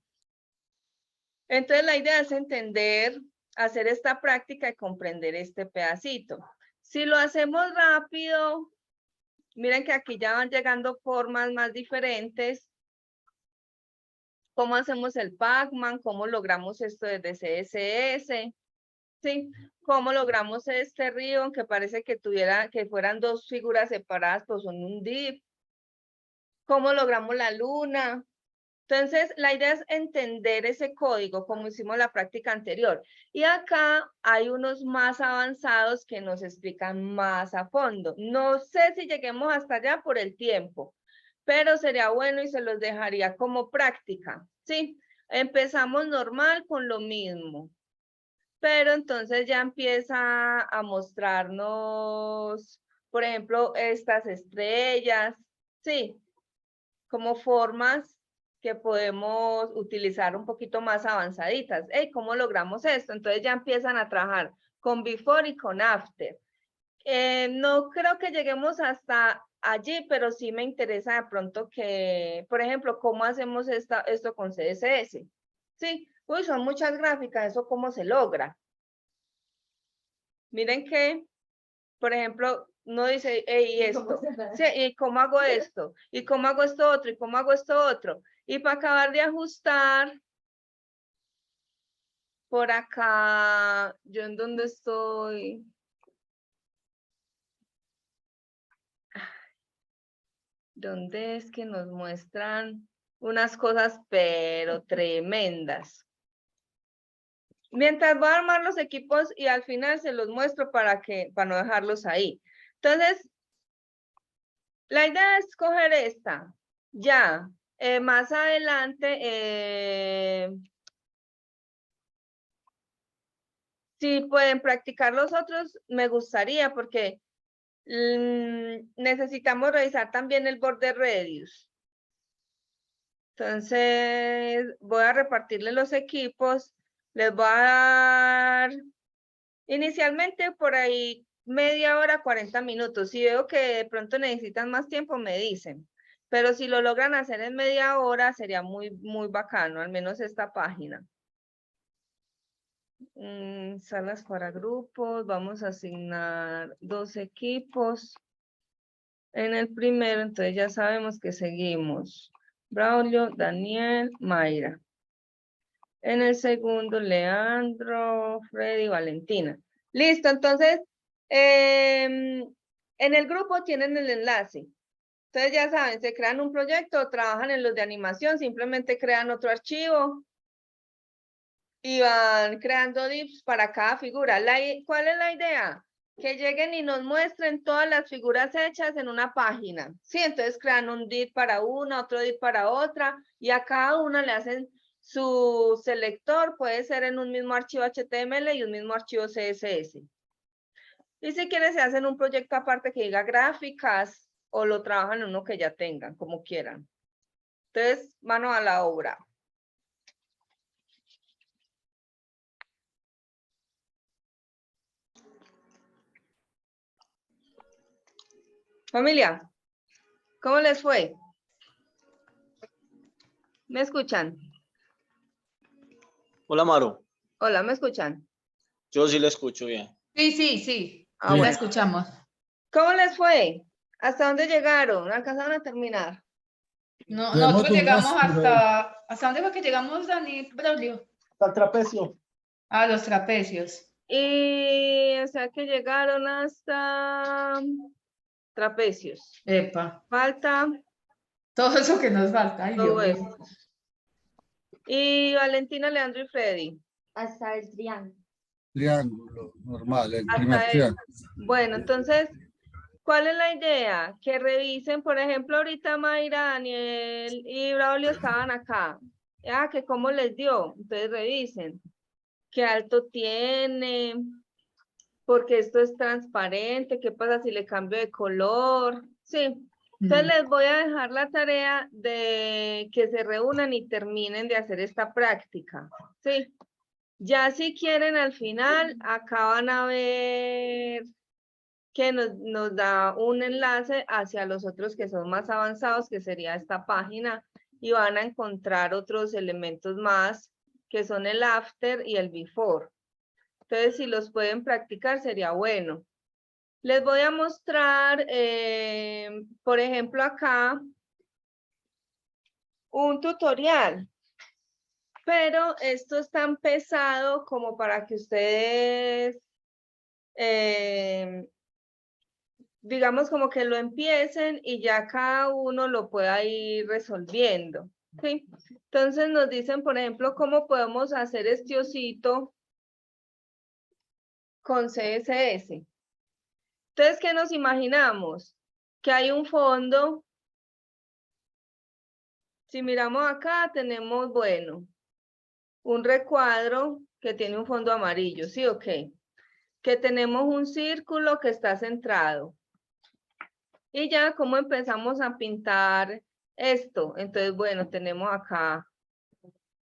Entonces, la idea es entender, hacer esta práctica y comprender este pedacito. Si lo hacemos rápido, miren que aquí ya van llegando formas más diferentes. ¿Cómo hacemos el Pacman? ¿Cómo logramos esto desde CSS? ¿Sí? ¿Cómo logramos este ribbon que parece que fueran 2 figuras separadas, pues son un div? ¿Cómo logramos la luna? Entonces, la idea es entender ese código como hicimos la práctica anterior. Y acá hay unos más avanzados que nos explican más a fondo. No sé si lleguemos hasta allá por el tiempo, pero sería bueno y se los dejaría como práctica, ¿sí? Empezamos normal con lo mismo, pero entonces ya empieza a mostrarnos, por ejemplo, estas estrellas, ¿sí? Como formas que podemos utilizar un poquito más avanzaditas. Hey, ¿cómo logramos esto? Entonces ya empiezan a trabajar con before y con after. No creo que lleguemos hasta allí, pero sí me interesa de pronto que, por ejemplo, ¿cómo hacemos esto con CSS? Sí, uy, son muchas gráficas, ¿eso cómo se logra? Miren que, por ejemplo, no dice, hey, esto, sí, ¿y cómo hago esto? ¿Y cómo hago esto otro? ¿Y cómo hago esto otro? Y para acabar de ajustar, por acá, ¿yo en dónde estoy? ¿Dónde es que nos muestran unas cosas, pero tremendas? Mientras voy a armar los equipos y al final se los muestro para no dejarlos ahí. Entonces, la idea es coger esta. Ya, más adelante, si pueden practicar los otros, me gustaría porque necesitamos revisar también el border radius. Entonces, voy a repartirle los equipos. Les voy a dar inicialmente por ahí media hora, 40 minutos. Si veo que de pronto necesitan más tiempo, me dicen. Pero si lo logran hacer en media hora, sería muy, muy bacano, al menos esta página. Salas para grupos, vamos a asignar 2 equipos. En el primero, entonces ya sabemos que seguimos. Braulio, Daniel, Mayra. En el segundo, Leandro, Freddy, Valentina. Listo, entonces, en el grupo tienen el enlace. Entonces ya saben, se crean un proyecto, trabajan en los de animación, simplemente crean otro archivo y van creando divs para cada figura. ¿Cuál es la idea? Que lleguen y nos muestren todas las figuras hechas en una página. Sí, entonces crean un div para una, otro div para otra, y a cada una le hacen su selector, puede ser en un mismo archivo HTML y un mismo archivo CSS. Y si quieren, se hacen un proyecto aparte que diga gráficas o lo trabajan en uno que ya tengan, como quieran. Entonces, mano a la obra. Familia, ¿cómo les fue? ¿Me escuchan? Hola, Maru. Hola, ¿me escuchan? Yo sí le escucho bien. Sí, sí, sí. Ah, Sí, la bueno. escuchamos. ¿Cómo les fue? ¿Hasta dónde llegaron? ¿Alcanzaron a terminar? No, Llevamos nosotros llegamos dudas, pero- ¿hasta dónde fue que llegamos, Dani, Braulio? Al trapecio. A los trapecios. Y, o sea, que llegaron hasta trapecios. Epa. Falta Todo eso que nos falta. Ay, Dios todo mío. esto. Y Valentina, Leandro y Freddy. Hasta el triángulo. Triángulo, normal, el Hasta primer ahí. triángulo. Bueno, entonces, ¿cuál es la idea? Que revisen, por ejemplo, ahorita Mayra, Daniel y Braulio estaban acá. Ah, que cómo les dio. Entonces revisen. ¿Qué alto tiene? Porque esto es transparente. ¿Qué pasa si le cambio de color? Sí. Entonces les voy a dejar la tarea de que se reúnan y terminen de hacer esta práctica. Sí. Ya si quieren al final, acá van a ver que nos da un enlace hacia los otros que son más avanzados, que sería esta página, y van a encontrar otros elementos más, que son el after y el before. Entonces, si los pueden practicar, sería bueno. Les voy a mostrar, por ejemplo, acá, un tutorial. Pero esto es tan pesado como para que ustedes, digamos, como que lo empiecen y ya cada uno lo pueda ir resolviendo. ¿sí? Entonces nos dicen, por ejemplo, cómo podemos hacer este osito con CSS. Entonces, ¿qué nos imaginamos? Que hay un fondo. Si miramos acá, tenemos, bueno, un recuadro que tiene un fondo amarillo, ¿sí o qué? Que tenemos un círculo que está centrado. Y ya, ¿cómo empezamos a pintar esto? Entonces, bueno, tenemos acá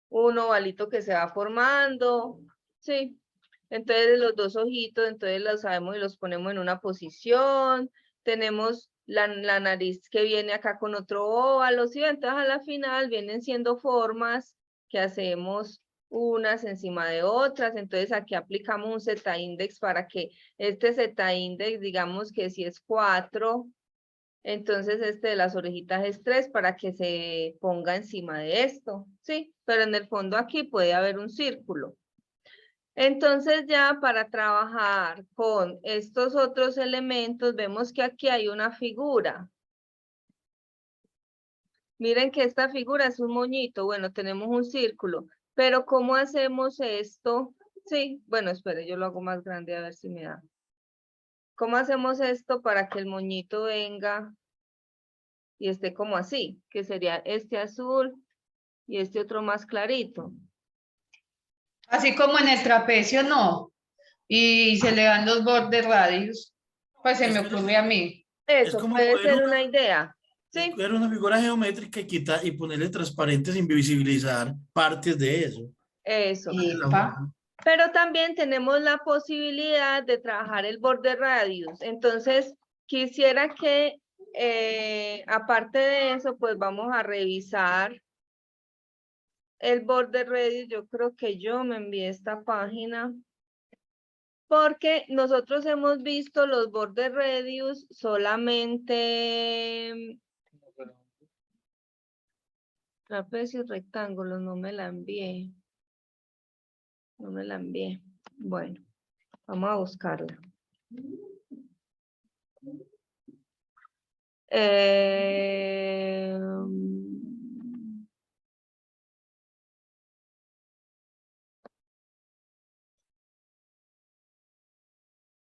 un ovalito que se va formando, ¿sí? Entonces, los dos ojitos, entonces los sabemos y los ponemos en una posición. Tenemos la nariz que viene acá con otro óvalo, ¿sí? Entonces, a la final vienen siendo formas que hacemos unas encima de otras. Entonces, aquí aplicamos un Z-index para que este Z-index, digamos que si es 4, entonces este de las orejitas es 3 para que se ponga encima de esto, ¿sí? Pero en el fondo aquí puede haber un círculo. Entonces ya para trabajar con estos otros elementos, vemos que aquí hay una figura. Miren que esta figura es un moñito, bueno, tenemos un círculo, pero ¿cómo hacemos esto? Sí, bueno, espere, yo lo hago más grande a ver si me da. ¿Cómo hacemos esto para que el moñito venga y esté como así? Que sería este azul y este otro más clarito. Así como en el trapecio, no. Y se le dan los bordes radios. Pues se me ocurre a mí. Es Eso como puede coger ser una idea, es ¿sí? coger una figura geométrica y quitar y ponerle transparentes, invisibilizar partes de eso. Eso. Epa. Pero también tenemos la posibilidad de trabajar el borde radius. Entonces, quisiera que, aparte de eso, pues vamos a revisar el borde radius. Yo creo que yo me envié esta página. Porque nosotros hemos visto los bordes radius solamente trapecios, rectángulos, no me la envié. No me la envié. Bueno, vamos a buscarla.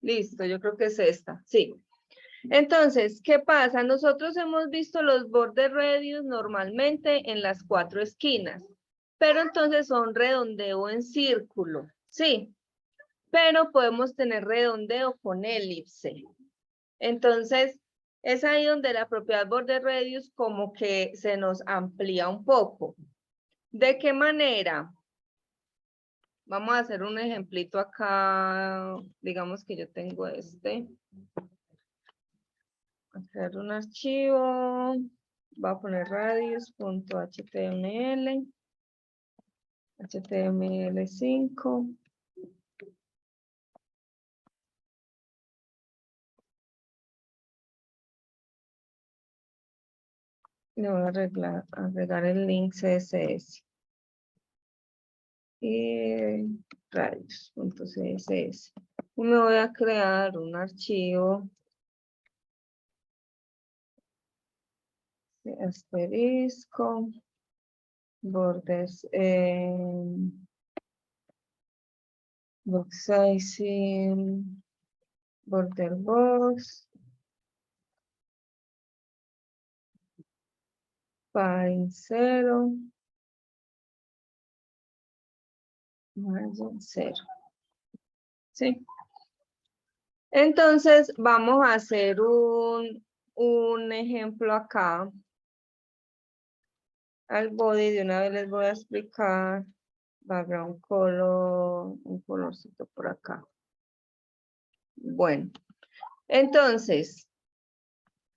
Listo, yo creo que es esta, sí. Entonces, ¿qué pasa? Nosotros hemos visto los bordes radius normalmente en las 4 esquinas, pero entonces son redondeo en círculo, sí. Pero podemos tener redondeo con elipse. Entonces, es ahí donde la propiedad borde radius como que se nos amplía un poco. ¿De qué manera? Vamos a hacer un ejemplito acá. Digamos que yo tengo este. Hacer un archivo. Voy a poner radius.html. HTML5. Le voy a agregar el link CSS. Y radius.css. Y me voy a crear un archivo de asterisco, bordes, box sizing, border box, padding 0, margin 0. ¿Sí? Entonces vamos a hacer un ejemplo acá. Al body de una vez les voy a explicar. Background color, un colorcito por acá. Bueno, entonces,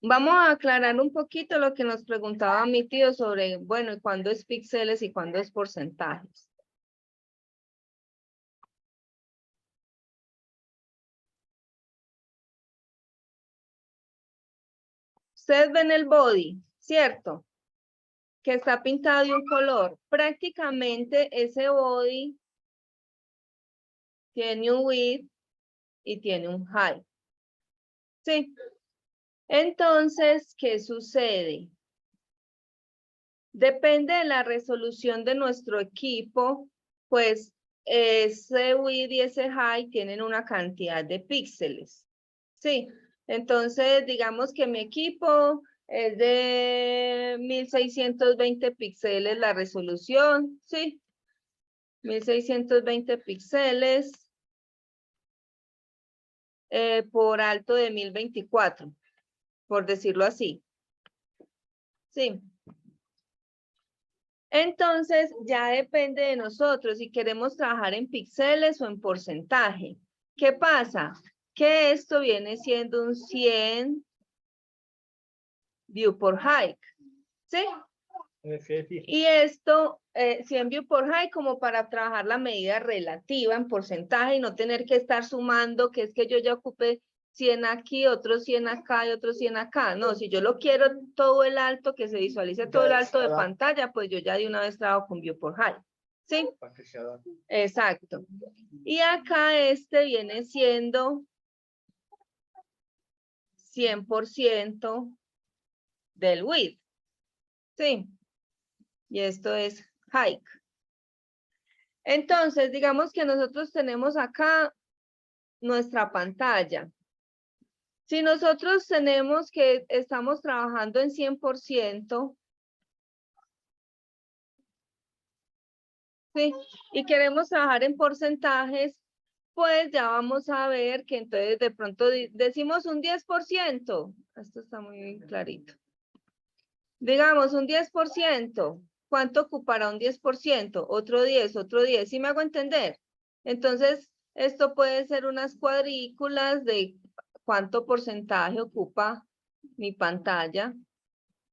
vamos a aclarar un poquito lo que nos preguntaba mi tío sobre, bueno, ¿y cuándo es píxeles y cuándo es porcentajes? Ustedes ven el body, ¿cierto? Que está pintado de un color. Prácticamente ese body tiene un width y tiene un height. ¿Sí? Entonces, ¿qué sucede? Depende de la resolución de nuestro equipo, pues ese width y ese height tienen una cantidad de píxeles. Sí, entonces digamos que mi equipo es de 1620 píxeles la resolución, sí. 1620 píxeles por alto de 1024, por decirlo así. Sí. Entonces, ya depende de nosotros si queremos trabajar en píxeles o en porcentaje. ¿Qué pasa? Que esto viene siendo un 100 view por height. ¿Sí? Y esto, 100 view por height, como para trabajar la medida relativa en porcentaje y no tener que estar sumando, que es que yo ya ocupé 100 aquí, otros 100 acá y otros 100 acá. No, si yo lo quiero todo el alto, que se visualice todo el alto de pantalla, pues yo ya de una vez trabajo con view por height. ¿Sí? Exacto. Y acá este viene siendo 100% del width. ¿Sí? Y esto es height. Entonces, digamos que nosotros tenemos acá nuestra pantalla. Si nosotros tenemos que estamos trabajando en 100%, ¿sí? Y queremos trabajar en porcentajes, pues ya vamos a ver que entonces de pronto decimos un 10%. Esto está muy clarito. Digamos un 10%. ¿Cuánto ocupará un 10%? Otro 10, otro 10. ¿Sí me hago entender? Entonces, esto puede ser unas cuadrículas de cuánto porcentaje ocupa mi pantalla.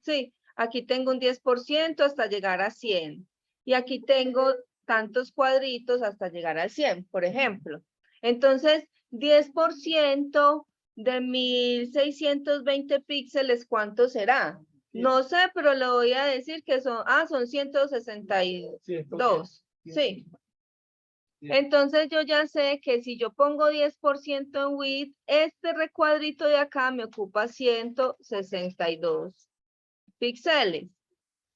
Sí, aquí tengo un 10% hasta llegar a 100. Y aquí tengo tantos cuadritos hasta llegar al 100, por ejemplo. Entonces, 10% de 1620 píxeles, ¿cuánto será? No sé, pero le voy a decir que son 162. Sí. Entonces yo ya sé que si yo pongo 10% en width, este recuadrito de acá me ocupa 162 píxeles.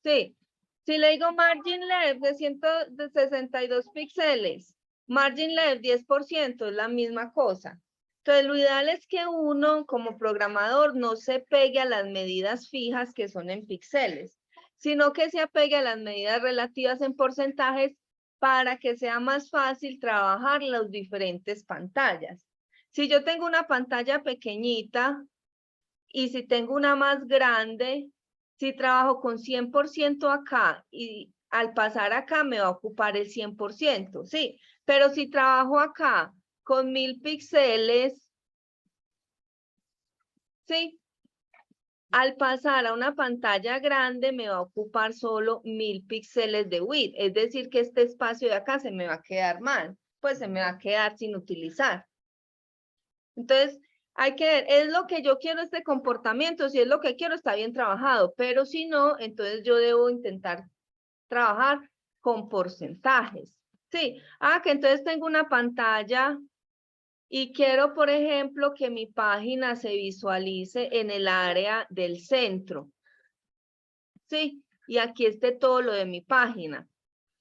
Sí. Si le digo margin left de 162 píxeles, margin left 10% es la misma cosa. Entonces, lo ideal es que uno, como programador, no se pegue a las medidas fijas que son en píxeles, sino que se apegue a las medidas relativas en porcentajes para que sea más fácil trabajar las diferentes pantallas. Si yo tengo una pantalla pequeñita y si tengo una más grande, si trabajo con 100% acá y al pasar acá me va a ocupar el 100%, sí, pero si trabajo acá con 1000 píxeles, sí, al pasar a una pantalla grande me va a ocupar solo 1000 píxeles de width, es decir que este espacio de acá se me va a quedar mal, pues se me va a quedar sin utilizar. Entonces, hay que ver, es lo que yo quiero este comportamiento, si es lo que quiero está bien trabajado, pero si no, entonces yo debo intentar trabajar con porcentajes. Sí, que entonces tengo una pantalla y quiero, por ejemplo, que mi página se visualice en el área del centro. Sí, y aquí esté todo lo de mi página.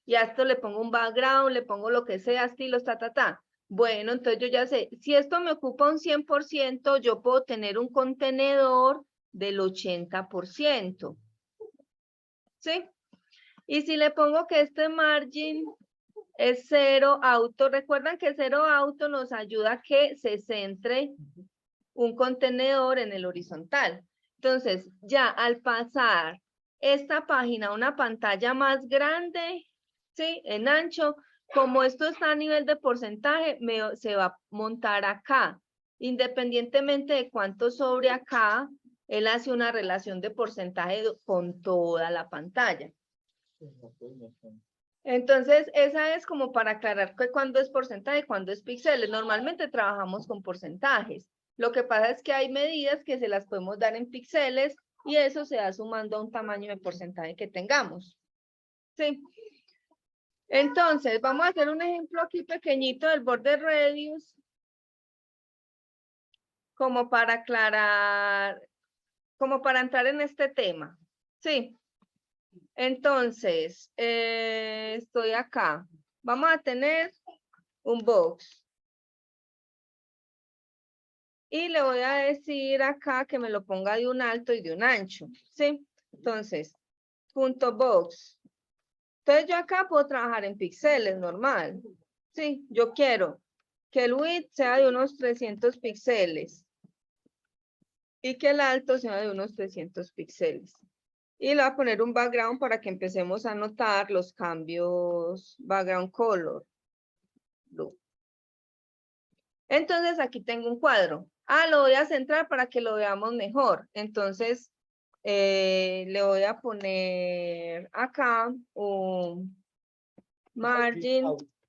Y a esto le pongo un background, le pongo lo que sea, estilos, ta. Bueno, entonces yo ya sé, si esto me ocupa un 100%, yo puedo tener un contenedor del 80%. ¿Sí? Y si le pongo que este margin es 0 auto, recuerdan que 0 auto nos ayuda a que se centre un contenedor en el horizontal. Entonces, ya al pasar esta página a una pantalla más grande, ¿sí? En ancho, como esto está a nivel de porcentaje, se va a montar acá. Independientemente de cuánto sobre acá, él hace una relación de porcentaje con toda la pantalla. Entonces, esa es como para aclarar que cuándo es porcentaje y cuándo es píxeles. Normalmente trabajamos con porcentajes. Lo que pasa es que hay medidas que se las podemos dar en píxeles y eso se va sumando a un tamaño de porcentaje que tengamos. ¿Sí? Entonces, vamos a hacer un ejemplo aquí pequeñito del border radius como para aclarar, como para entrar en este tema. ¿Sí? Entonces, estoy acá. Vamos a tener un box. Y le voy a decir acá que me lo ponga de un alto y de un ancho, ¿sí? Entonces, punto box. Entonces yo acá puedo trabajar en píxeles, normal. Sí, yo quiero que el width sea de unos 300 píxeles. Y que el alto sea de unos 300 píxeles. Y le voy a poner un background para que empecemos a notar los cambios background color. Blue. Entonces aquí tengo un cuadro. Lo voy a centrar para que lo veamos mejor. Entonces le voy a poner acá un margin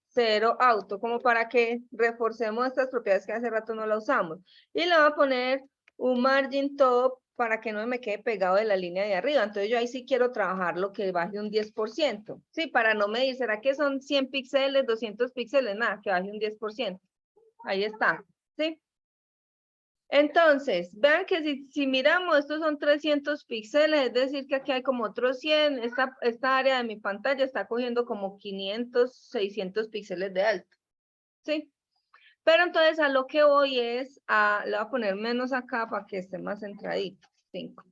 0 auto, como para que reforcemos estas propiedades que hace rato no la usamos. Y le voy a poner un margin top para que no me quede pegado de la línea de arriba. Entonces yo ahí sí quiero trabajar lo que baje un 10%. Sí, para no medir, ¿será que son 100 píxeles, 200 píxeles? Nada, que baje un 10%. Ahí está, ¿sí? Entonces, vean que si miramos, estos son 300 píxeles, es decir, que aquí hay como otros 100. Esta área de mi pantalla está cogiendo como 500, 600 píxeles de alto, ¿sí? Pero entonces a lo que voy es le voy a poner menos acá para que esté más centradito, 5.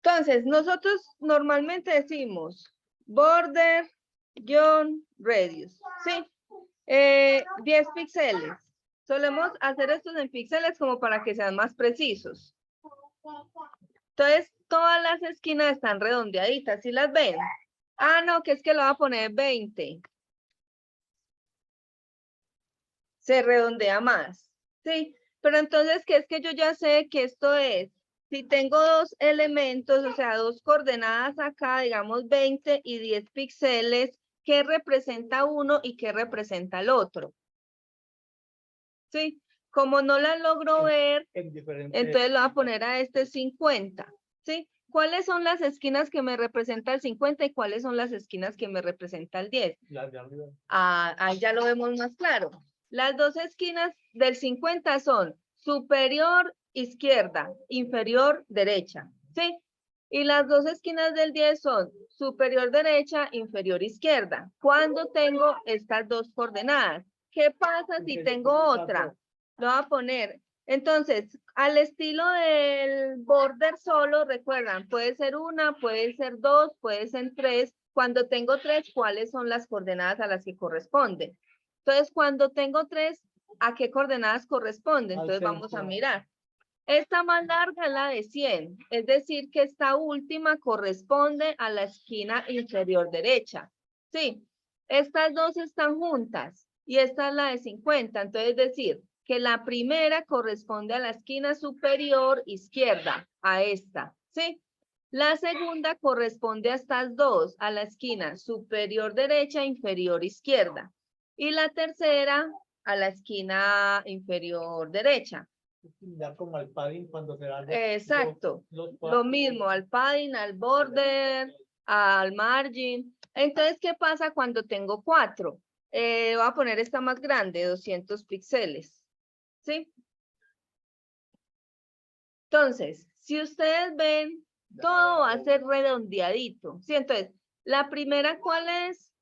Entonces, nosotros normalmente decimos border, radius, ¿sí? 10 píxeles. Solemos hacer estos en píxeles como para que sean más precisos. Entonces, todas las esquinas están redondeaditas, ¿sí las ven? No, que es que lo voy a poner 20. Se redondea más, ¿sí? Pero entonces, ¿qué es que yo ya sé que esto es? Si tengo dos elementos, o sea, dos coordenadas acá, digamos 20 y 10 píxeles, ¿qué representa uno y qué representa el otro? ¿Sí? Como no la logro ver, entonces lo voy a poner a este 50, ¿sí? ¿Cuáles son las esquinas que me representa el 50 y cuáles son las esquinas que me representa el 10? Ahí ya lo vemos más claro. Las dos esquinas del 50 son superior izquierda, inferior derecha, ¿sí? Y las dos esquinas del 10 son superior derecha, inferior izquierda. Cuando tengo estas dos coordenadas, ¿qué pasa si tengo otra? Lo voy a poner. Entonces, al estilo del border solo, recuerdan, puede ser una, puede ser dos, puede ser tres. Cuando tengo tres, ¿cuáles son las coordenadas a las que corresponden? Entonces, cuando tengo tres, ¿a qué coordenadas corresponden? Entonces, vamos a mirar. Esta más larga es la de 100, es decir, que esta última corresponde a la esquina inferior derecha. Sí, estas dos están juntas y esta es la de 50, entonces es decir, que la primera corresponde a la esquina superior izquierda, a esta, ¿sí? La segunda corresponde a estas dos, a la esquina superior derecha, inferior izquierda. Y la tercera a la esquina inferior derecha. Como al padding cuando se da Exacto, lo mismo al padding, al border, al margin. Entonces, ¿qué pasa cuando tengo 4? Voy a poner esta más grande, 200 píxeles, ¿sí? Entonces, si ustedes ven, todo va a ser redondeadito, ¿sí? Entonces, la primera, ¿cuál es?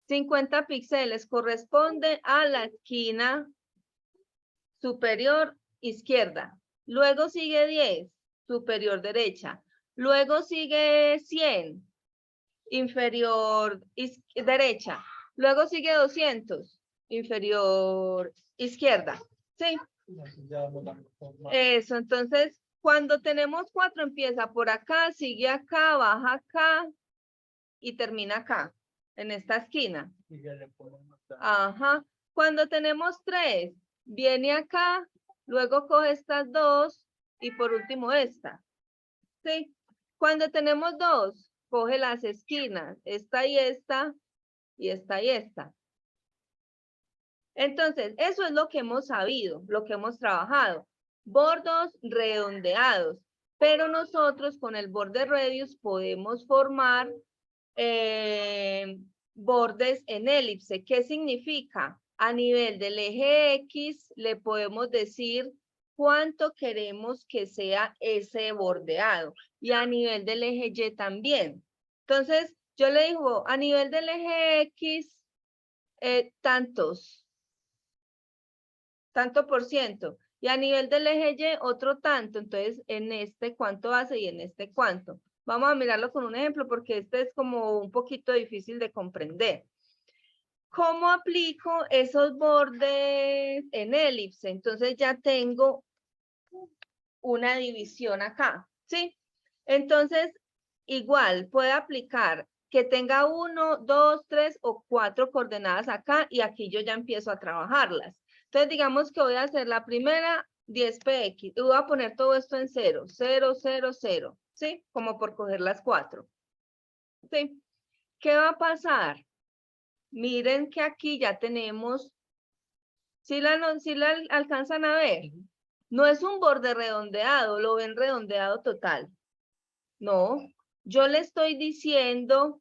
50 píxeles, corresponde a la esquina superior izquierda. Luego sigue 10, superior derecha. Luego sigue 100, inferior derecha. Luego sigue 200, inferior izquierda. ¿Sí? Eso, entonces, cuando tenemos 4 empieza por acá, sigue acá, baja acá y termina acá, en esta esquina. Ajá. Cuando tenemos 3, viene acá, luego coge estas dos y por último esta. ¿Sí? Cuando tenemos 2, coge las esquinas, esta y esta, y esta y esta. Entonces, eso es lo que hemos sabido, lo que hemos trabajado. Bordos redondeados, pero nosotros con el border radius podemos formar bordes en elipse. ¿Qué significa? A nivel del eje X le podemos decir cuánto queremos que sea ese bordeado. Y a nivel del eje Y también. Entonces, yo le digo, a nivel del eje X, tanto por ciento. Y a nivel del eje Y, otro tanto. Entonces, en este, ¿cuánto hace? Y en este, ¿cuánto? Vamos a mirarlo con un ejemplo porque este es como un poquito difícil de comprender. ¿Cómo aplico esos bordes en elipse? Entonces ya tengo una división acá, ¿sí? Entonces, igual, puede aplicar que tenga 1, 2, 3 o 4 coordenadas acá y aquí yo ya empiezo a trabajarlas. Entonces, digamos que voy a hacer la primera 10px y voy a poner todo esto en 0, 0, 0, 0, ¿sí? Como por coger las 4. ¿Sí? ¿Qué va a pasar? Miren que aquí ya tenemos, si la alcanzan a ver, no es un borde redondeado, lo ven redondeado total. No, yo le estoy diciendo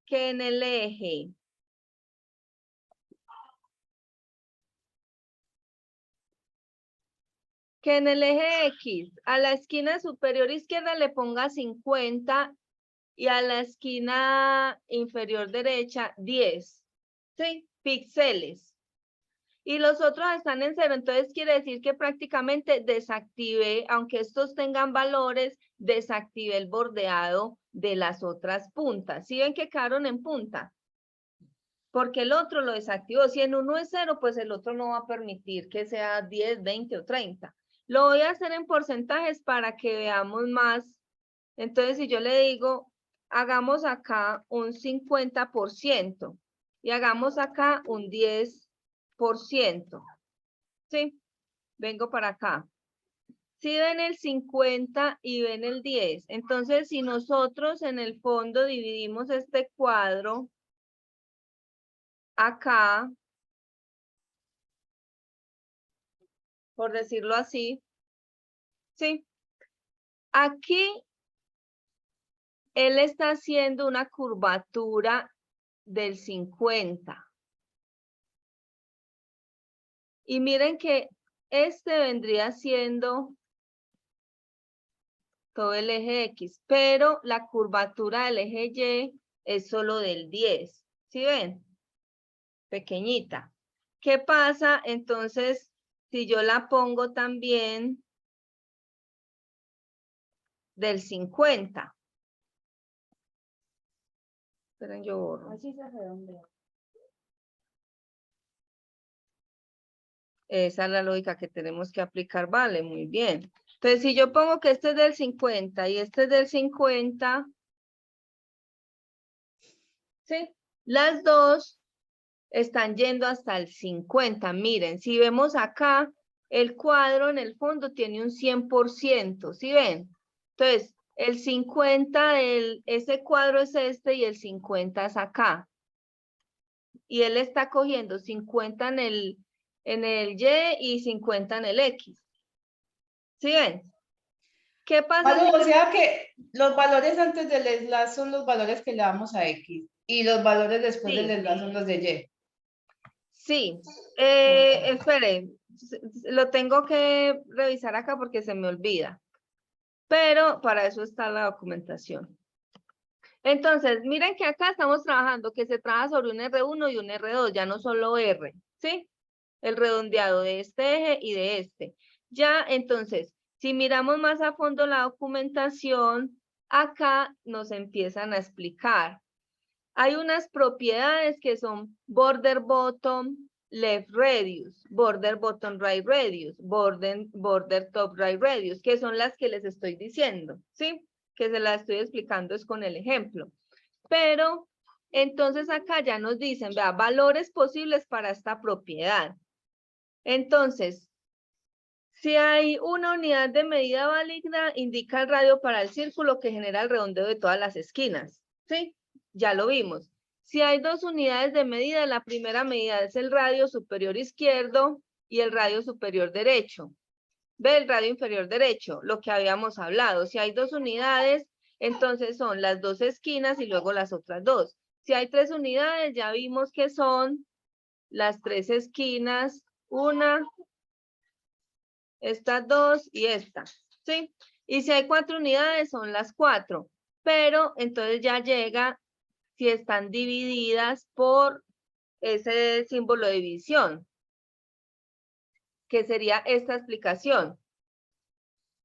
que en el eje X, a la esquina superior izquierda le ponga 50 y a la esquina inferior derecha 10, ¿sí? Píxeles. Y los otros están en 0, entonces quiere decir que prácticamente desactivé, aunque estos tengan valores, desactivé el bordeado de las otras puntas. ¿Sí ven que quedaron en punta? Porque el otro lo desactivó. Si en uno es 0, pues el otro no va a permitir que sea 10, 20 o 30. Lo voy a hacer en porcentajes para que veamos más. Entonces, si yo le digo, hagamos acá un 50% y hagamos acá un 10%. ¿Sí? Vengo para acá. Si ven el 50 y ven el 10, entonces si nosotros en el fondo dividimos este cuadro acá, por decirlo así, ¿sí? Aquí él está haciendo una curvatura del 50. Y miren que este vendría siendo todo el eje X, pero la curvatura del eje Y es solo del 10. ¿Sí ven? Pequeñita. ¿Qué pasa entonces si yo la pongo también del 50? Esperen, yo borro. Así se redondea. Esa es la lógica que tenemos que aplicar, vale, muy bien. Entonces, si yo pongo que este es del 50 y este es del 50, ¿sí? Las dos están yendo hasta el 50. Miren, si vemos acá, el cuadro en el fondo tiene un 100%, ¿sí ven? Entonces, el 50 ese cuadro es este y el 50 es acá. Y él está cogiendo 50 en el Y y 50 en el X. ¿Sí ven? ¿Qué pasa? Malu, o sea que los valores antes del slash son los valores que le damos a X y los valores después Sí. del slash son los de Y. Sí, espere, lo tengo que revisar acá porque se me olvida. Pero para eso está la documentación. Entonces, miren que acá estamos trabajando, que se trabaja sobre un R1 y un R2, ya no solo R, ¿sí? El redondeado de este eje y de este. Ya, entonces, si miramos más a fondo la documentación, acá nos empiezan a explicar. Hay unas propiedades que son border bottom left radius, border bottom right radius, border top right radius, que son las que les estoy diciendo, ¿sí? Que se las estoy explicando es con el ejemplo. Pero, entonces acá ya nos dicen, vea, valores posibles para esta propiedad. Entonces, si hay una unidad de medida válida, indica el radio para el círculo que genera el redondeo de todas las esquinas, ¿sí? Ya lo vimos. Si hay dos unidades de medida, la primera medida es el radio superior izquierdo y el radio superior derecho. Ve el radio inferior derecho, lo que habíamos hablado. Si hay dos unidades, entonces son las dos esquinas y luego las otras dos. Si hay tres unidades, ya vimos que son las 3 esquinas, una, estas 2 y esta, ¿sí? Y si hay 4 unidades, son las 4, pero entonces ya llega si están divididas por ese símbolo de división, que sería esta explicación.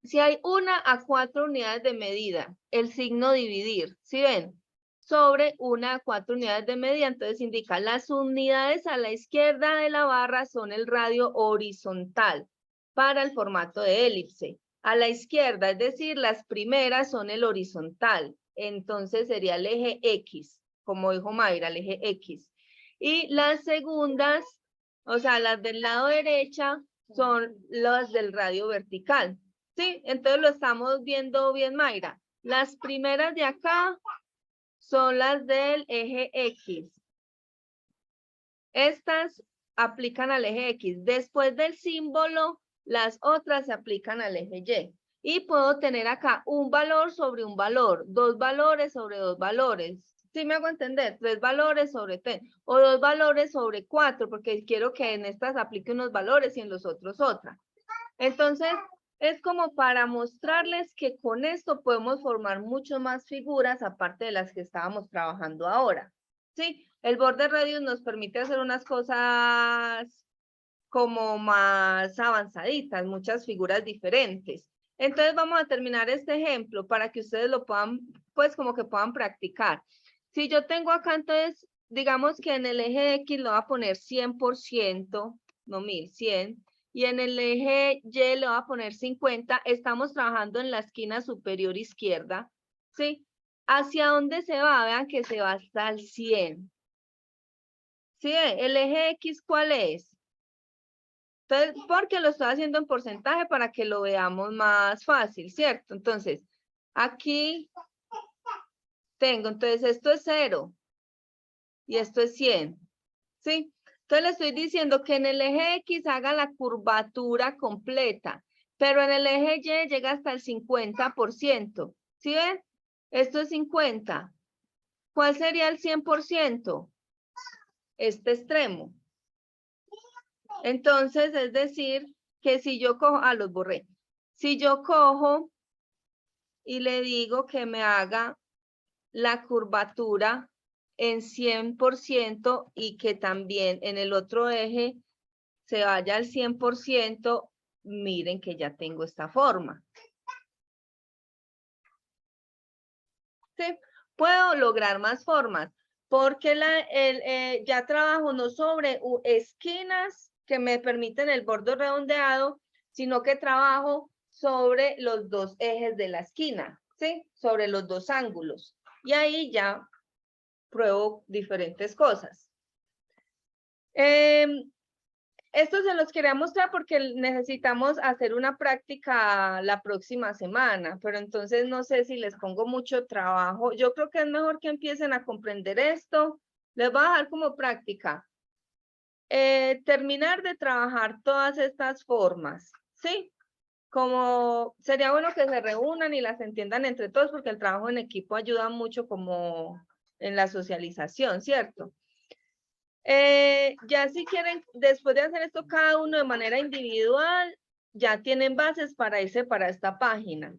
Si hay 1 a 4 unidades de medida, el signo dividir, ¿sí ven? Sobre 1 a 4 unidades de medida, entonces indica las unidades a la izquierda de la barra son el radio horizontal para el formato de elipse. A la izquierda, es decir, las primeras son el horizontal, entonces sería el eje X, como dijo Mayra, el eje X. Y las segundas, o sea, las del lado derecha, son las del radio vertical. Sí, entonces lo estamos viendo bien, Mayra. Las primeras de acá son las del eje X. Estas aplican al eje X. Después del símbolo, las otras se aplican al eje Y. Y puedo tener acá un valor sobre un valor, 2 valores sobre 2 valores. ¿Sí me hago entender? 3 valores sobre 3 o 2 valores sobre 4, porque quiero que en estas aplique unos valores y en los otros otra. Entonces, es como para mostrarles que con esto podemos formar mucho más figuras aparte de las que estábamos trabajando ahora. ¿Sí? El borde radius nos permite hacer unas cosas como más avanzaditas, muchas figuras diferentes. Entonces vamos a terminar este ejemplo para que ustedes lo puedan, pues como que puedan practicar. Si yo tengo acá, entonces, digamos que en el eje X lo voy a poner 100%, no 1100, y en el eje Y le voy a poner 50, estamos trabajando en la esquina superior izquierda, ¿sí? ¿Hacia dónde se va? Vean que se va hasta el 100. ¿Sí? ¿El eje X cuál es? Entonces, porque lo estoy haciendo en porcentaje para que lo veamos más fácil, ¿cierto? Entonces, aquí tengo, entonces esto es 0 y esto es 100, ¿sí? Entonces le estoy diciendo que en el eje X haga la curvatura completa, pero en el eje Y llega hasta el 50%, ¿sí ven? Esto es 50. ¿Cuál sería el 100%? Este extremo. Entonces, es decir, que si yo cojo, los borré. Si yo cojo y le digo que me haga la curvatura en 100% y que también en el otro eje se vaya al 100%, miren que ya tengo esta forma. ¿Sí? Puedo lograr más formas porque ya trabajo no sobre esquinas que me permiten el borde redondeado, sino que trabajo sobre los 2 ejes de la esquina, ¿sí? Sobre los 2 ángulos. Y ahí ya pruebo diferentes cosas. Esto se los quería mostrar porque necesitamos hacer una práctica la próxima semana, pero entonces no sé si les pongo mucho trabajo. Yo creo que es mejor que empiecen a comprender esto. Les voy a dejar como práctica. Terminar de trabajar todas estas formas, ¿sí? Como sería bueno que se reúnan y las entiendan entre todos porque el trabajo en equipo ayuda mucho como en la socialización, ¿cierto? Ya si quieren, después de hacer esto cada uno de manera individual, ya tienen bases para irse para esta página.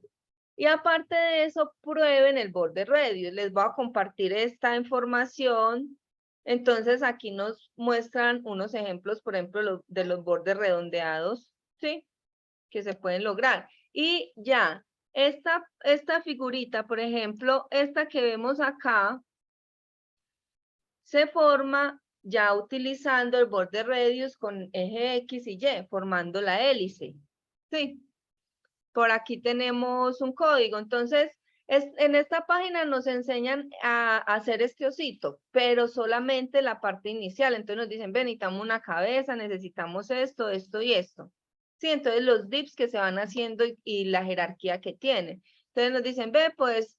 Y aparte de eso, prueben el borde radius. Les voy a compartir esta información. Entonces aquí nos muestran unos ejemplos, por ejemplo, de los bordes redondeados, ¿sí? Que se pueden lograr. Y ya, esta figurita, por ejemplo, esta que vemos acá, se forma ya utilizando el borde radius con eje X y Y, formando la hélice. Sí. Por aquí tenemos un código. Entonces, en esta página nos enseñan a hacer este osito, pero solamente la parte inicial. Entonces nos dicen, ven, necesitamos una cabeza, necesitamos esto, esto y esto. Sí, entonces los dips que se van haciendo y la jerarquía que tienen. Entonces nos dicen, ve, pues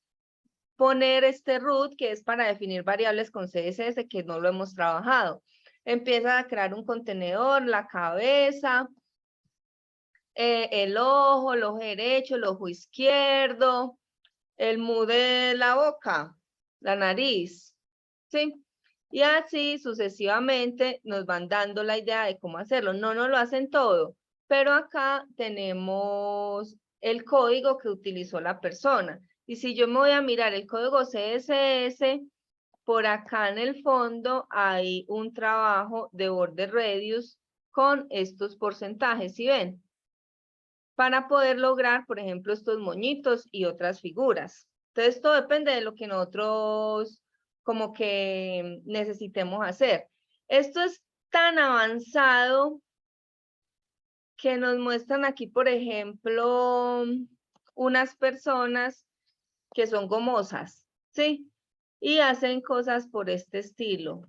poner este root que es para definir variables con CSS que no lo hemos trabajado. Empieza a crear un contenedor, la cabeza, el ojo derecho, el ojo izquierdo, el mu de la boca, la nariz, ¿sí? Y así sucesivamente nos van dando la idea de cómo hacerlo. No nos lo hacen todo, pero acá tenemos el código que utilizó la persona. Y si yo me voy a mirar el código CSS, por acá en el fondo hay un trabajo de border radius con estos porcentajes, ¿sí ven? Para poder lograr, por ejemplo, estos moñitos y otras figuras. Entonces, todo depende de lo que nosotros como que necesitemos hacer. Esto es tan avanzado que nos muestran aquí, por ejemplo, unas personas que son gomosas, ¿sí? Y hacen cosas por este estilo.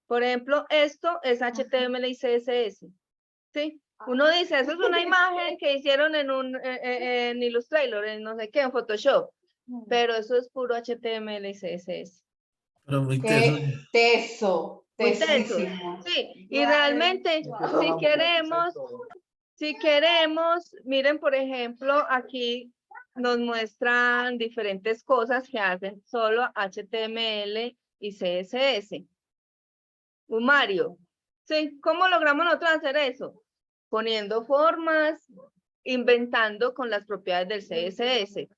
Por ejemplo, esto es HTML y CSS, ¿sí? Uno dice, eso es una imagen que hicieron en Illustrator, en no sé qué, en Photoshop. Pero eso es puro HTML y CSS. Pero muy teso. Qué teso, Muy teso. tesísimo. Sí, y realmente, si queremos, miren, por ejemplo, aquí nos muestran diferentes cosas que hacen solo HTML y CSS. Mario, ¿sí? ¿Cómo logramos nosotros hacer eso? Poniendo formas, inventando con las propiedades del CSS.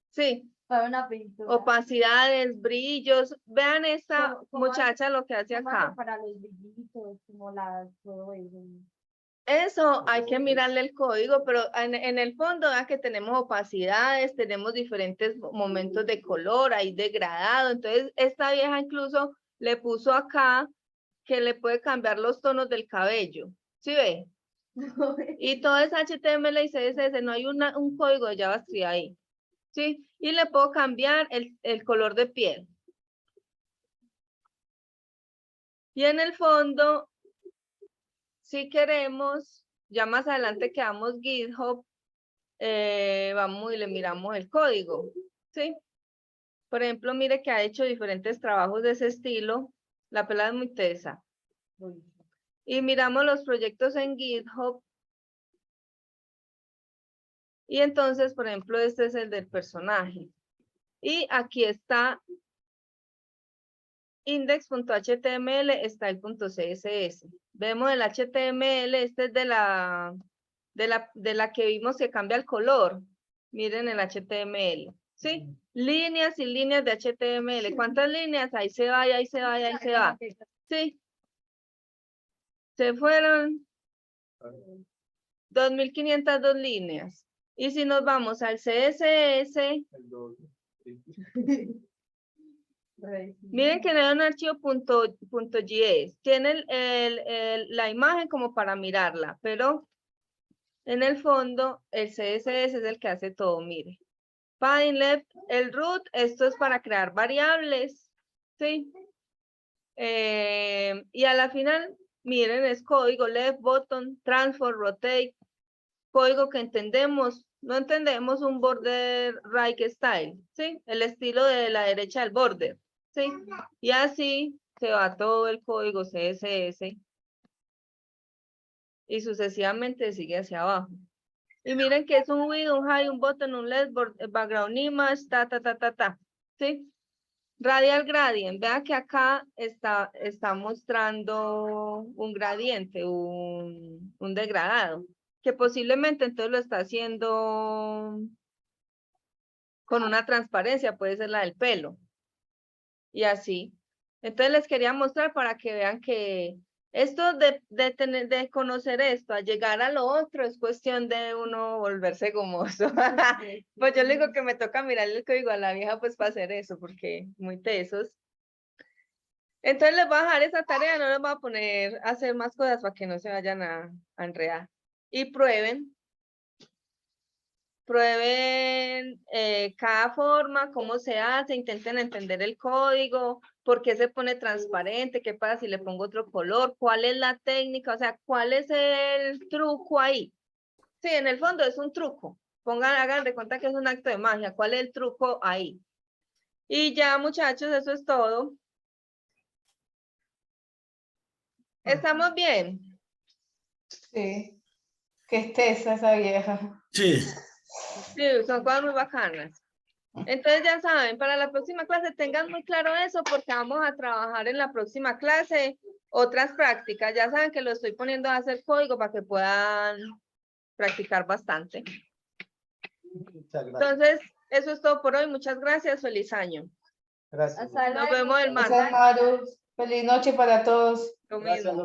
Sí. Para una pintura. Opacidades, brillos. Vean esta Como muchacha lo que hace ¿Cómo acá. hace para los brillitos, como las, todo eso? Eso hay que mirarle el código, pero en el fondo vean que tenemos opacidades, tenemos diferentes momentos de color, hay degradado. Entonces, esta vieja incluso le puso acá que le puede cambiar los tonos del cabello. ¿Sí ve? Y todo es HTML y CSS, no hay un código de JavaScript ahí. ¿Sí? Y le puedo cambiar el color de piel. Y en el fondo, si queremos, ya más adelante que damos GitHub, vamos y le miramos el código. ¿Sí? Por ejemplo, mire que ha hecho diferentes trabajos de ese estilo. La pelada es muy tesa. Y miramos los proyectos en GitHub. Y entonces, por ejemplo, este es el del personaje. Y aquí está index.html, está el .css. Vemos el HTML, este es de la que vimos que cambia el color. Miren el HTML, ¿sí? Líneas y líneas de HTML. ¿Cuántas líneas? Ahí se va, ahí se va, ahí se va. ¿Sí? Se fueron 2.502 líneas. Y si nos vamos al CSS, miren que no hay un archivo .js. Tiene la imagen como para mirarla, pero en el fondo el CSS es el que hace todo, mire. Padding left, el root, esto es para crear variables, ¿sí? Y a la final, miren, es código left button, transform, rotate, código que entendemos. No entendemos un border right style, ¿sí? El estilo de la derecha del border, ¿sí? Y así se va todo el código CSS y sucesivamente sigue hacia abajo. Y miren que es un width, un high, un button, un left, background image, ¿sí? Radial gradient, vean que acá está mostrando un gradiente, un degradado, que posiblemente entonces lo está haciendo con una transparencia, puede ser la del pelo. Y así. Entonces les quería mostrar para que vean que esto de conocer esto, a llegar a lo otro, es cuestión de uno volverse gomoso. Pues yo le digo que me toca mirar el código a la vieja pues para hacer eso, porque muy tesos. Entonces les voy a dejar esa tarea, no les voy a poner a hacer más cosas para que no se vayan a enredar. Y prueben cada forma, cómo se hace, intenten entender el código, por qué se pone transparente, qué pasa si le pongo otro color, cuál es la técnica, o sea, cuál es el truco ahí. Sí, en el fondo es un truco. Hagan de cuenta que es un acto de magia, cuál es el truco ahí. Y ya, muchachos, eso es todo. ¿Estamos bien? Sí. Qué tesa esa vieja. Sí. Sí, son cosas muy bacanas. Entonces ya saben, para la próxima clase tengan muy claro eso porque vamos a trabajar en la próxima clase otras prácticas. Ya saben que lo estoy poniendo a hacer código para que puedan practicar bastante. Muchas gracias. Entonces, eso es todo por hoy. Muchas gracias. Feliz año. Gracias. Hasta Nos luego. vemos el martes. Gracias, Maru. Feliz noche para todos. Lo Gracias, mismo.